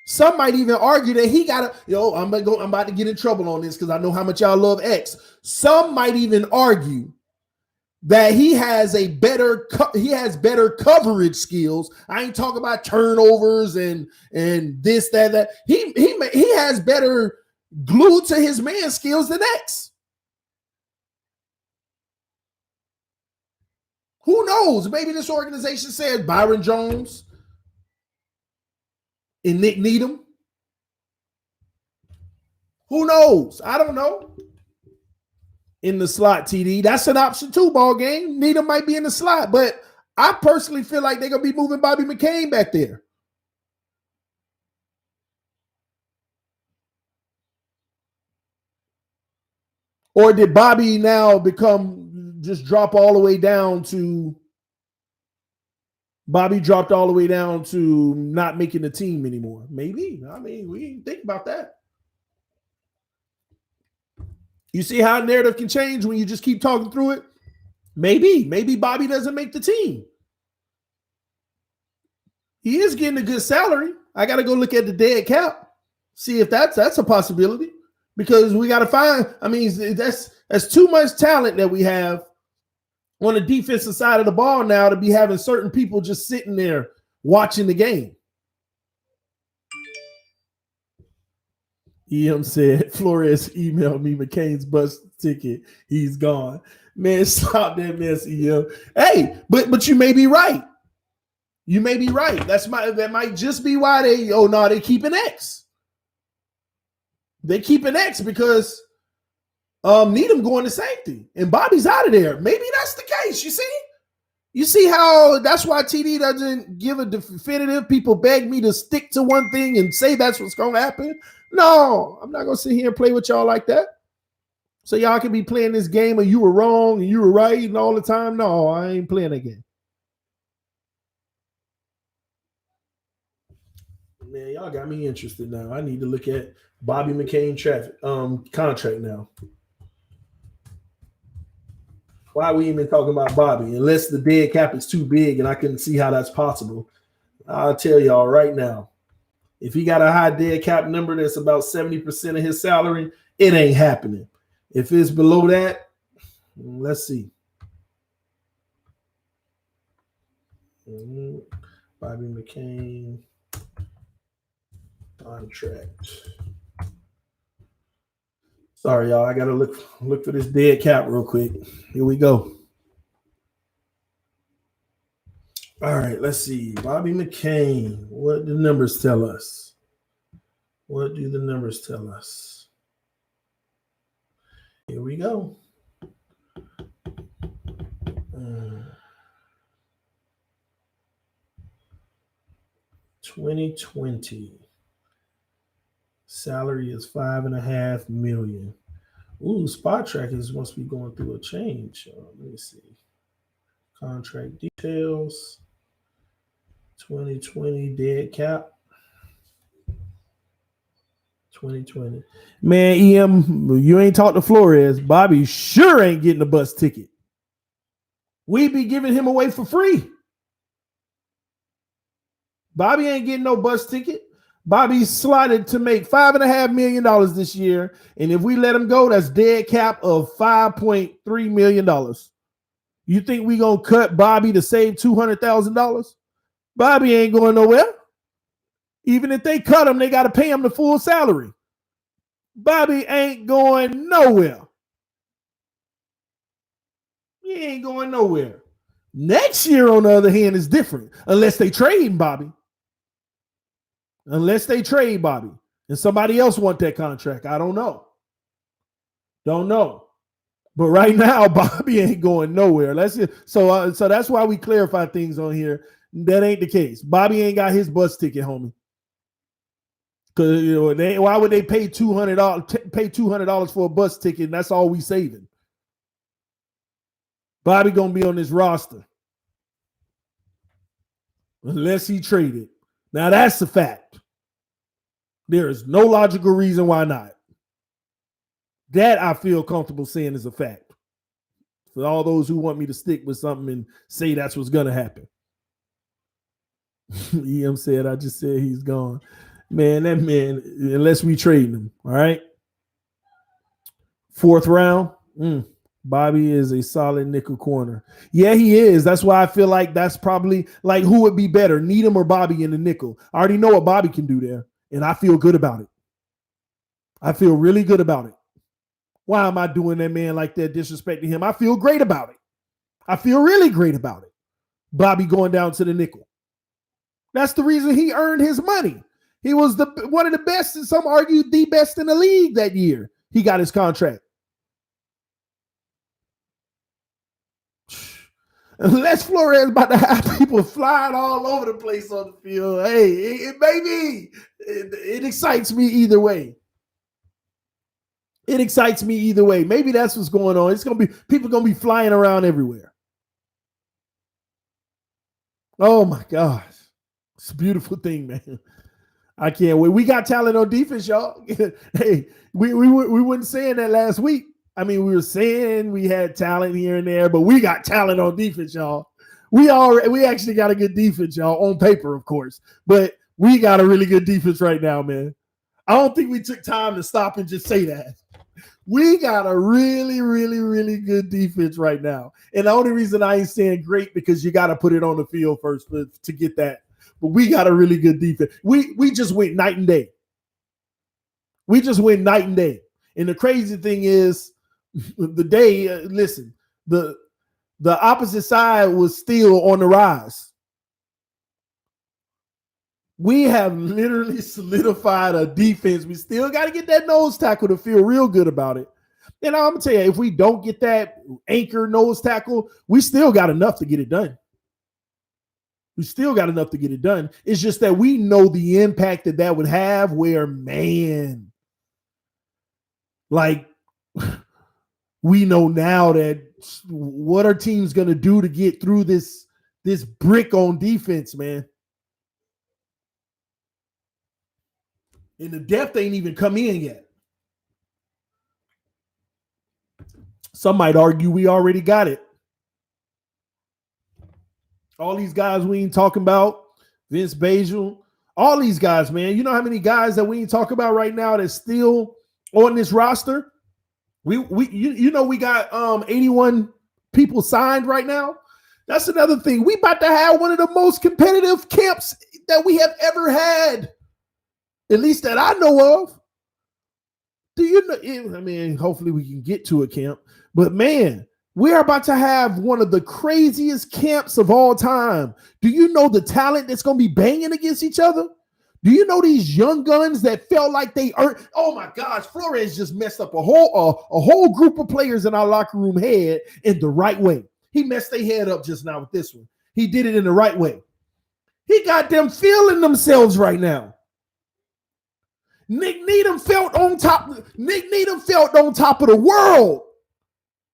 Some might even argue that he got to, I'm about to get in trouble on this because I know how much y'all love X. Some might even argue that he has better coverage skills. I ain't talking about turnovers and this, that. He has better glued to his man skills than X. Who knows? Maybe this organization says Byron Jones and Nick Needham. Who knows? I don't know. In the slot, TD. That's an option too, ball game. Needham might be in the slot, but I personally feel like they're going to be moving Bobby McCain back there. Or did Bobby now drop all the way down to Bobby dropped all the way down to not making the team anymore? Maybe. I mean, we didn't think about that. You see how narrative can change when you just keep talking through it? Maybe Bobby doesn't make the team. He is getting a good salary. I got to go look at the dead cap, see if that's a possibility, because we got to find. I mean, that's too much talent that we have on the defensive side of the ball now to be having certain people just sitting there watching the game. EM said, Flores emailed me McCain's bus ticket. He's gone. Man, stop that mess, EM. Hey, but you may be right. You may be right. That might just be why they keeping X. They keeping X because Needham going to safety and Bobby's out of there. Maybe that's the case. You see how that's why TD doesn't give a definitive. People beg me to stick to one thing and say that's what's going to happen. No, I'm not going to sit here and play with y'all like that. So y'all can be playing this game of you were wrong and you were right and all the time. No, I ain't playing that game. Man, y'all got me interested now. I need to look at Bobby McCain contract now. Why are we even talking about Bobby? Unless the dead cap is too big and I can see how that's possible. I'll tell y'all right now, if he got a high dead cap number that's about 70% of his salary, it ain't happening. If it's below that, let's see. Bobby McCain contract. Sorry, y'all. I got to look for this dead cap real quick. Here we go. All right, let's see. Bobby McCain. What do the numbers tell us? What do the numbers tell us? Here we go. 2020. Salary is $5.5 million. Ooh, Spot Trackers must be going through a change. Let me see. Contract details. 2020 dead cap. 2020. Man, EM, you ain't talked to Flores. Bobby sure ain't getting a bus ticket. We be giving him away for free. Bobby ain't getting no bus ticket. Bobby's slotted to make $5.5 million this year. And if we let him go, that's dead cap of $5.3 million. You think we going to cut Bobby to save $200,000? Bobby ain't going nowhere. Even if they cut him, they got to pay him the full salary. Bobby ain't going nowhere. He ain't going nowhere. Next year, on the other hand, is different. Unless they trade Bobby. Unless they trade Bobby. And somebody else want that contract. I don't know. Don't know. But right now, Bobby ain't going nowhere. So that's why we clarify things on here. That ain't the case. Bobby ain't got his bus ticket, homie. Because why would they pay $200? Pay $200 for a bus ticket, and that's all we saving. Bobby gonna be on this roster unless he traded. Now that's a fact. There is no logical reason why not. That I feel comfortable saying is a fact. For all those who want me to stick with something and say that's what's gonna happen. EM said, I just said he's gone. Man, that man, unless we trade him, all right? 4th round, Bobby is a solid nickel corner. Yeah, he is. That's why I feel like that's probably, like, who would be better, Needham or Bobby in the nickel? I already know what Bobby can do there, and I feel good about it. I feel really good about it. Why am I doing that man like that, disrespecting him? I feel great about it. I feel really great about it. Bobby going down to the nickel. That's the reason he earned his money. He was one of the best, and some argue the best in the league that year. He got his contract. Les Flores about to have people flying all over the place on the field. Hey, it excites me either way. It excites me either way. Maybe that's what's going on. It's gonna be people gonna be flying around everywhere. Oh my gosh, it's a beautiful thing, man. I can't wait. We got talent on defense, y'all. Hey, we weren't saying that last week. I mean, we were saying we had talent here and there, but we got talent on defense, y'all. We actually got a good defense, y'all, on paper, of course. But we got a really good defense right now, man. I don't think we took time to stop and just say that. We got a really, really, really good defense right now. And the only reason I ain't saying great because you got to put it on the field first to get that. But we got a really good defense. We just went night and day. We just went night and day. And the crazy thing is, the opposite side was still on the rise. We have literally solidified a defense. We still got to get that nose tackle to feel real good about it. And I'm going to tell you, if we don't get that anchor nose tackle, we still got enough to get it done. We still got enough to get it done. It's just that we know the impact that would have where, man, like, we know now that what our team's going to do to get through this brick on defense, man. And the depth ain't even come in yet. Some might argue we already got it. All these guys we ain't talking about, Vince Bajal, all these guys, man. You know how many guys that we ain't talking about right now that's still on this roster? We got 81 people signed right now. That's another thing. We about to have one of the most competitive camps that we have ever had. At least that I know of. Do you know? I mean, hopefully we can get to a camp. But man, we are about to have one of the craziest camps of all time. Do you know the talent that's going to be banging against each other? Do you know these young guns that felt like they earned? Oh my gosh, Flores just messed up a whole group of players in our locker room head in the right way. He messed their head up just now with this one. He did it in the right way. He got them feeling themselves right now. Nick Needham felt on top of the world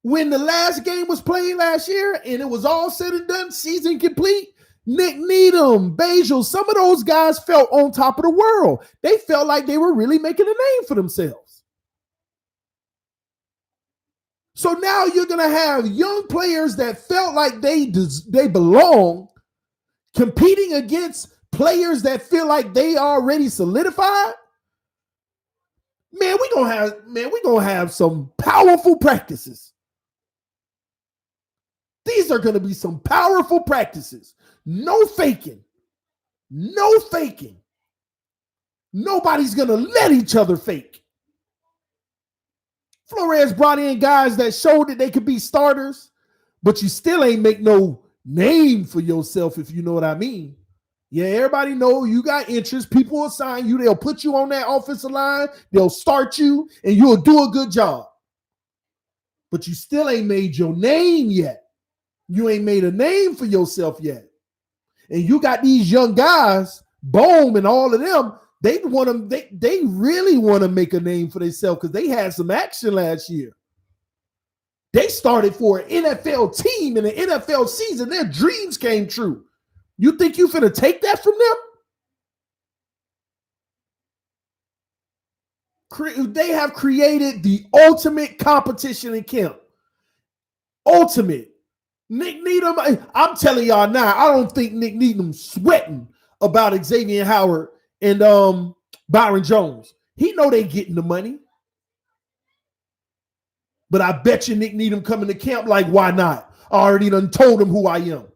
when the last game was played last year and it was all said and done, season complete. Nick Needham, Bajal, some of those guys felt on top of the world. They felt like they were really making a name for themselves. So now you're going to have young players that felt like they belong competing against players that feel like they already solidified. Man, we're gonna have some powerful practices. These are gonna be some powerful practices. No faking. No faking. Nobody's gonna let each other fake. Flores brought in guys that showed that they could be starters, but you still ain't make no name for yourself, if you know what I mean. Yeah, everybody know you got interest. People will sign you. They'll put you on that offensive line. They'll start you, and you'll do a good job. But you still ain't made your name yet. You ain't made a name for yourself yet. and you got these young guys, Bohm and all of them, they really want to make a name for themselves because they had some action last year. They started for an NFL team in the NFL season. Their dreams came true. You think you finna take that from them? They have created the ultimate competition in camp. Ultimate. Nick Needham, I'm telling y'all now, I don't think Nick Needham's sweating about Xavier Howard and Byron Jones. He know they getting the money. But I bet you Nick Needham coming to camp like, why not? I already done told him who I am.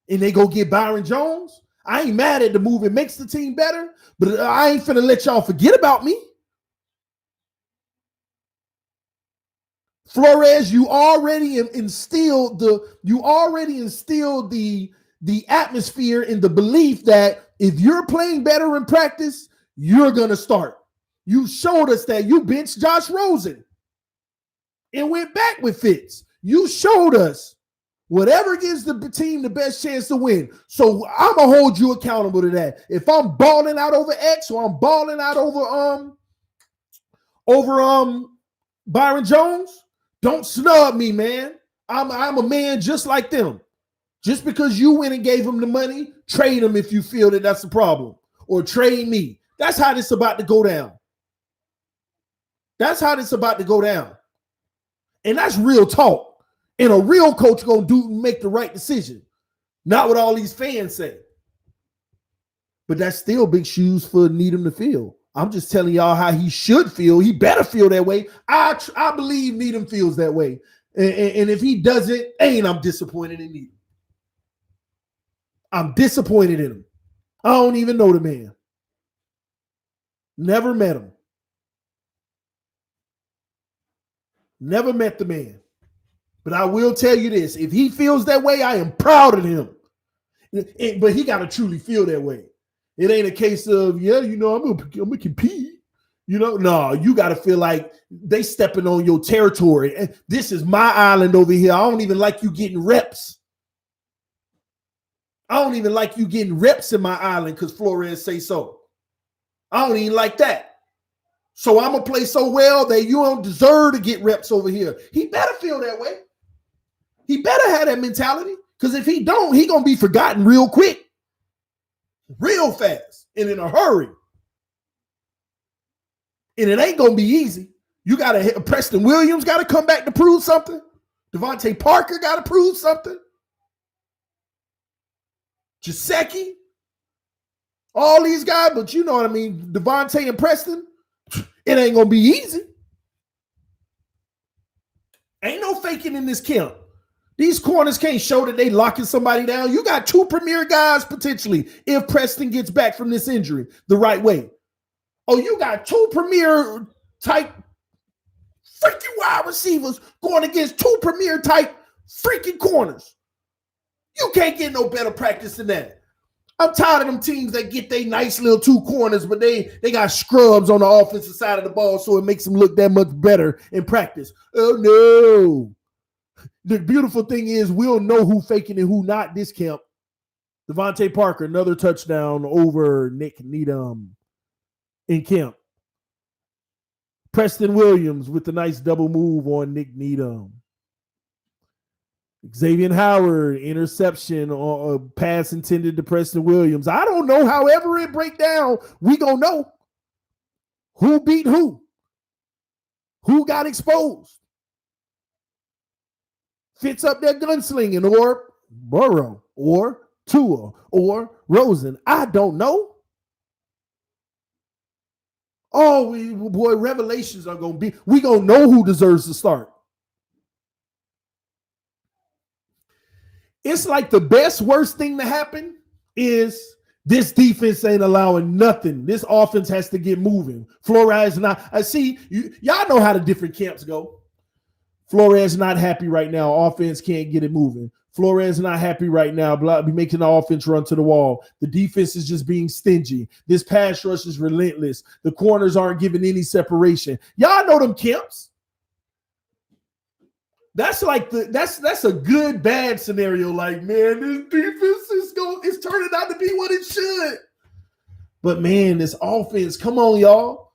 And they go get Byron Jones. I ain't mad at the move. It makes the team better, but I ain't finna let y'all forget about me. Flores, you already instilled the atmosphere and the belief that if you're playing better in practice, you're gonna start. You showed us that. You benched Josh Rosen and went back with Fitz. You showed us whatever gives the team the best chance to win. So I'm gonna hold you accountable to that. If I'm balling out over X or I'm balling out over Byron Jones, don't snub me, man. I'm a man just like them. Just because you went and gave him the money, trade him if you feel that that's a problem, or trade me. That's how this about to go down. That's how this about to go down. And that's real talk. And a real coach gonna make the right decision. Not what all these fans say. But that's still big shoes for Needham to fill. I'm just telling y'all how he should feel. He better feel that way. I believe Needham feels that way. And if he doesn't, I'm disappointed in Needham. I'm disappointed in him. I don't even know the man. Never met him. Never met the man. But I will tell you this. If he feels that way, I am proud of him. But he got to truly feel that way. It ain't a case of, I'm gonna compete. No, you got to feel like they stepping on your territory. And this is my island over here. I don't even like you getting reps. I don't even like you getting reps in my island because Flores say so. I don't even like that. So I'm going to play so well that you don't deserve to get reps over here. He better feel that way. He better have that mentality because if he don't, he going to be forgotten real quick, real fast, and in a hurry. And it ain't going to be easy. You got to hit Preston Williams, got to come back to prove something. Devontae Parker got to prove something. Gesicki, all these guys, but you know what I mean, Devontae and Preston, it ain't going to be easy. Ain't no faking in this camp. These corners can't show that they locking somebody down. You got two premier guys potentially if Preston gets back from this injury the right way. Oh, you got two premier type freaking wide receivers going against two premier type freaking corners. You can't get no better practice than that. I'm tired of them teams that get their nice little two corners, but they got scrubs on the offensive side of the ball, so it makes them look that much better in practice. Oh, no. The beautiful thing is we'll know who faking and who not this camp. Devontae Parker, another touchdown over Nick Needham in camp. Preston Williams with the nice double move on Nick Needham. Xavier Howard, interception or pass intended to Preston Williams. I don't know. However it break down, we gonna know who beat who got exposed. Fits up their gunslinging or Burrow or Tua or Rosen. I don't know. Oh, boy, revelations are gonna be. We gonna know who deserves to start. It's like the worst thing to happen is this defense ain't allowing nothing. This offense has to get moving. Flores not. I see y'all know how the different camps go. Flores not happy right now. Offense can't get it moving. Flores not happy right now. Be making the offense run to the wall. The defense is just being stingy. This pass rush is relentless. The corners aren't giving any separation. Y'all know them camps. That's like that's a good bad scenario. Like, man, this defense is turning out to be what it should. But man, this offense, come on, y'all.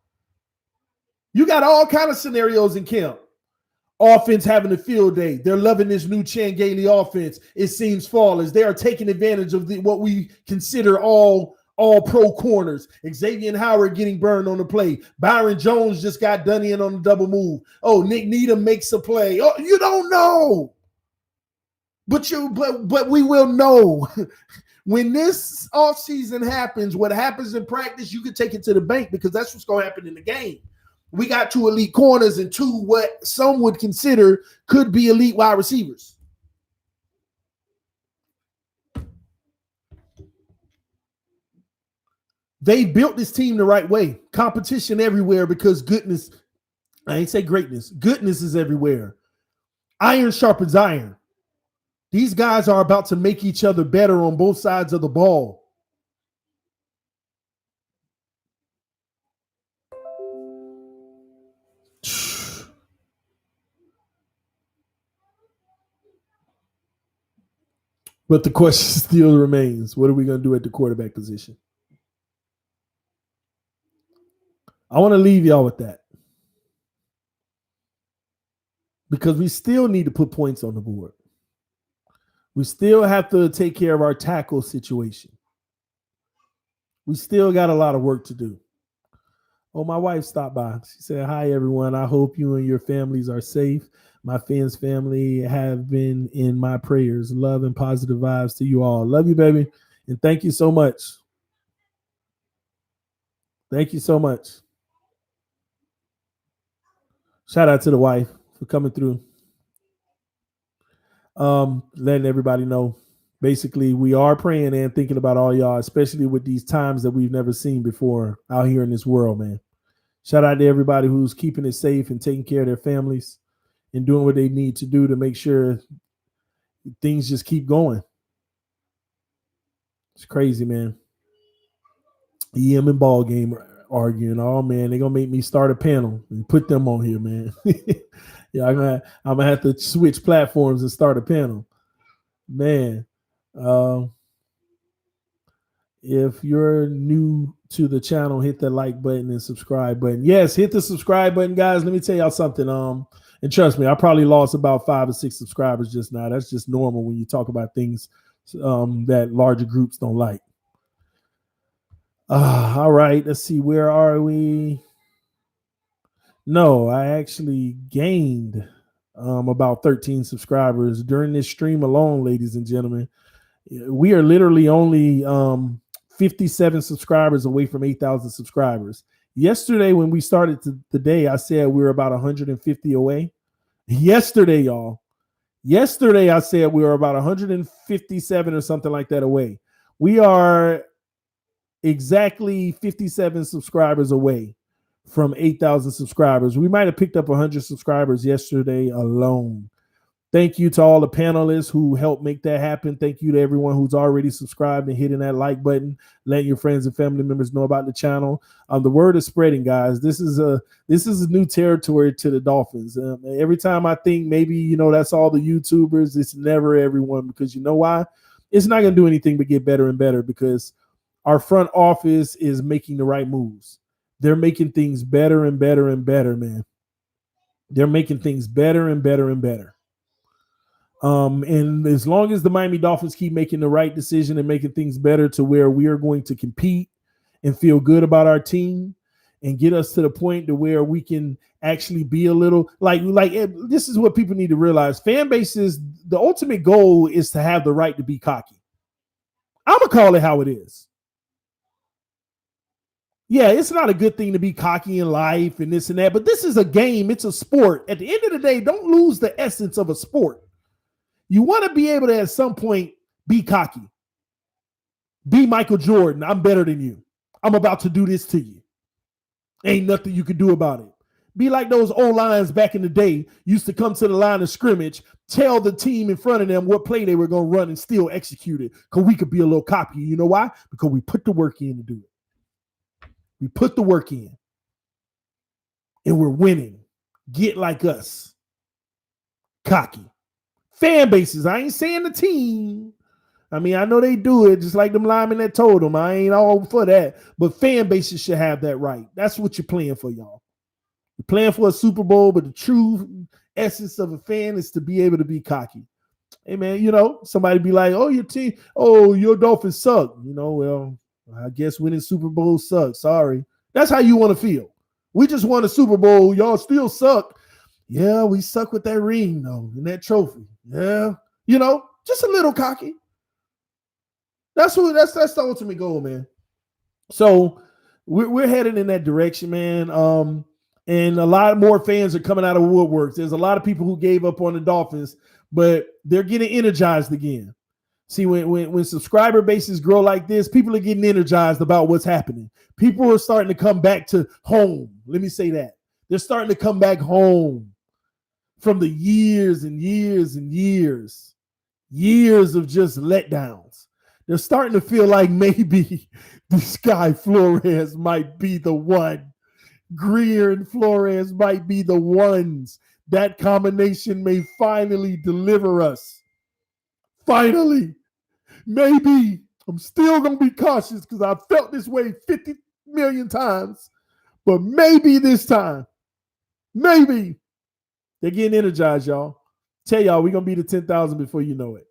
You got all kind of scenarios in camp. Offense having a field day. They're loving this new Chan Gailey offense. It seems flawless. They are taking advantage of what we consider all pro corners. Xavier Howard getting burned on the play. Byron Jones just got done in on the double move. Oh, Nick Needham makes a play. Oh, you don't know. But we will know. When this offseason happens, what happens in practice, you can take it to the bank because that's what's going to happen in the game. We got 2 elite corners and 2 what some would consider could be elite wide receivers. They built this team the right way. Competition everywhere because goodness, I ain't say greatness. Goodness is everywhere. Iron sharpens iron. These guys are about to make each other better on both sides of the ball. But the question still remains, what are we going to do at the quarterback position? I want to leave y'all with that. Because we still need to put points on the board. We still have to take care of our tackle situation. We still got a lot of work to do. Oh, my wife stopped by. She said, hi, everyone. I hope you and your families are safe. My fans family have been in my prayers. Love and positive vibes to you all. Love you, baby. And thank you so much. Thank you so much. Shout out to the wife for coming through. Letting everybody know. Basically, we are praying and thinking about all y'all, especially with these times that we've never seen before out here in this world, man. Shout out to everybody who's keeping it safe and taking care of their families and doing what they need to do to make sure things just keep going. It's crazy, man. EM and ball game arguing. Oh, man, they're going to make me start a panel and put them on here, man. Yeah, I'm gonna have to switch platforms and start a panel. Man, if you're new to the channel, hit the like button and subscribe button. Yes, hit the subscribe button, guys. Let me tell y'all something. And trust me, I probably lost about 5 or 6 subscribers just now. That's just normal when you talk about things that larger groups don't like. All right, let's see. Where are we? No, I actually gained about 13 subscribers during this stream alone, ladies and gentlemen. We are literally only 57 subscribers away from 8,000 subscribers. Yesterday, when we started the day, I said we were about 150 away. Yesterday, y'all. Yesterday, I said we were about 157 or something like that away. We are exactly 57 subscribers away from 8,000 subscribers. We might have picked up 100 subscribers yesterday alone. Thank you to all the panelists who helped make that happen. Thank you to everyone who's already subscribed and hitting that like button, letting your friends and family members know about the channel. The word is spreading, guys. This is a new territory to the Dolphins. Every time I think maybe, that's all the YouTubers, it's never everyone, because you know why? It's not going to do anything but get better and better because our front office is making the right moves. They're making things better and better and better, man. They're making things better and better and better. And as long as the Miami Dolphins keep making the right decision and making things better to where we are going to compete and feel good about our team and get us to the point to where we can actually be a little like this is what people need to realize. Fan bases, the ultimate goal is to have the right to be cocky. I'm going to call it how it is. Yeah, it's not a good thing to be cocky in life and this and that, but this is a game. It's a sport. At the end of the day, don't lose the essence of a sport. You want to be able to, at some point, be cocky. Be Michael Jordan. I'm better than you. I'm about to do this to you. Ain't nothing you can do about it. Be like those old lions back in the day used to come to the line of scrimmage, tell the team in front of them what play they were going to run and still execute it because we could be a little cocky. You know why? Because we put the work in to do it. We put the work in. And we're winning. Get like us. Cocky. Fan bases. I ain't saying the team, I mean, I know they do it just like them linemen that told them. I ain't all for that. But fan bases should have that right. That's what you're playing for, y'all. You're playing for a Super Bowl, but the true essence of a fan is to be able to be cocky. Hey, man, somebody be like, oh, your Dolphins suck. Well, I guess winning Super Bowl sucks. Sorry. That's how you want to feel. We just won a Super Bowl. Y'all still suck. Yeah, we suck with that ring, though, and that trophy. Yeah. Just a little cocky. That's the ultimate goal, man. So we're headed in that direction, man. And a lot more fans are coming out of woodworks. There's a lot of people who gave up on the Dolphins, but they're getting energized again. See, when subscriber bases grow like this, people are getting energized about what's happening. People are starting to come back to home. Let me say that. They're starting to come back home from the years and years and years of just letdowns. They're starting to feel like maybe this guy Flores might be the one. Greer and Flores might be the ones. That combination may finally deliver us. Finally. Maybe. I'm still going to be cautious because I've felt this way 50 million times. But maybe this time. Maybe. They're getting energized, y'all. Tell y'all, we're going to be to 10,000 before you know it.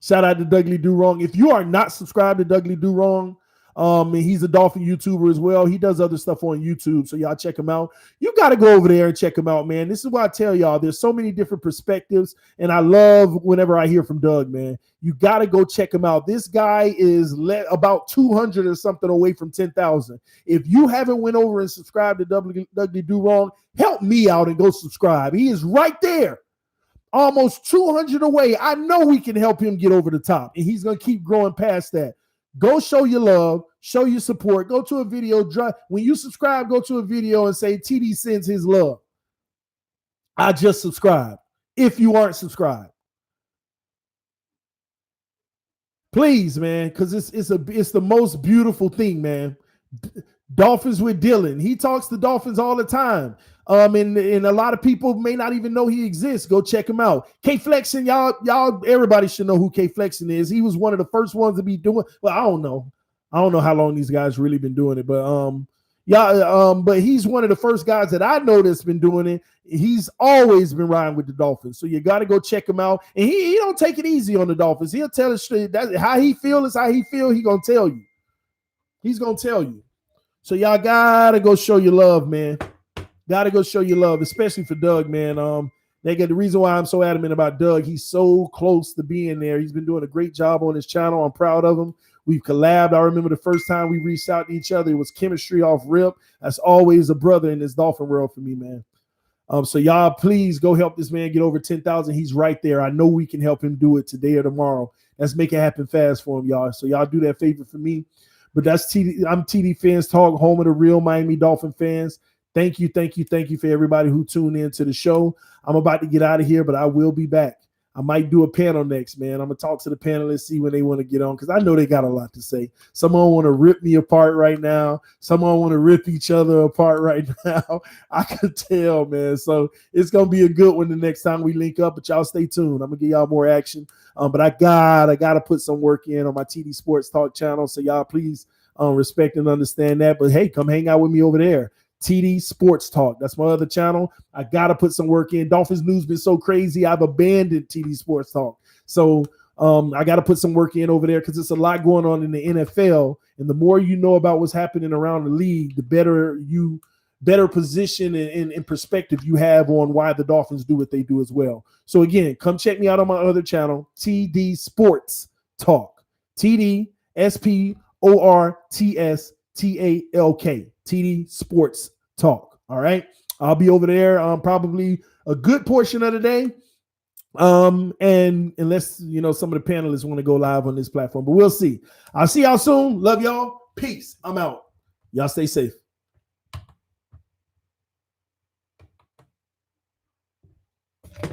Shout out to Dougley Do Wrong. If you are not subscribed to Dougley Do Wrong, and he's a Dolphin YouTuber as well. He does other stuff on YouTube, so y'all check him out. You got to go over there and check him out, man. This is why I tell y'all there's so many different perspectives, and I love whenever I hear from Doug, man. You got to go check him out. This guy is about 200 or something away from 10,000. If you haven't went over and subscribed to Dougley Do Wrong, help me out and go subscribe. He is right there. Almost 200 away. I know we can help him get over the top, and he's going to keep growing past that. Go show your love, show your support. Go to a video. When you subscribe, go to a video and say TD sends his love. I just subscribed. If you aren't subscribed, please, man, because it's the most beautiful thing, man. Dolphins with Dylan. He talks to Dolphins all the time. And a lot of people may not even know he exists. Go check him out. K Flexin, y'all, everybody should know who K Flexin is. He was one of the first ones to be doing. Well, I don't know how long these guys really been doing it, but but he's one of the first guys that I know that's been doing it. He's always been riding with the Dolphins, so you got to go check him out. And he don't take it easy on the Dolphins. He'll tell us straight. That's how he feel is how he feel. He gonna tell you. He's gonna tell you. So y'all gotta go show your love, man. Gotta go show your love, especially for Doug, man. The reason why I'm so adamant about Doug, he's so close to being there. He's been doing a great job on his channel. I'm proud of him. We've collabed. I remember the first time we reached out to each other, it was chemistry off rip. That's always a brother in this Dolphin world for me, man. So y'all, please go help this man get over 10,000. He's right there. I know we can help him do it today or tomorrow. Let's make it happen fast for him, y'all. So y'all do that favor for me. But that's TD. I'm TD Fans Talk, home of the real Miami Dolphin fans. Thank you for everybody who tuned in to the show. I'm about to get out of here, but I will be back. I might do a panel next, man. I'm going to talk to the panelists, see when they want to get on, because I know they got a lot to say. Someone want to rip me apart right now. Someone want to rip each other apart right now. I could tell, man. So it's going to be a good one the next time we link up, but y'all stay tuned. I'm going to give y'all more action. But I got to put some work in on my TD Sports Talk channel, so y'all please respect and understand that. But, hey, come hang out with me over there. TD Sports Talk. That's my other channel. I got to put some work in. Dolphins news been so crazy, I've abandoned TD Sports Talk. So I got to put some work in over there because there's a lot going on in the NFL. And the more you know about what's happening around the league, the better position and perspective you have on why the Dolphins do what they do as well. So again, come check me out on my other channel, TD Sports Talk. TD SPORTSTALK. TD Sports Talk. All right. I'll be over there probably a good portion of the day. And unless some of the panelists want to go live on this platform, but we'll see. I'll see y'all soon. Love y'all. Peace. I'm out. Y'all stay safe.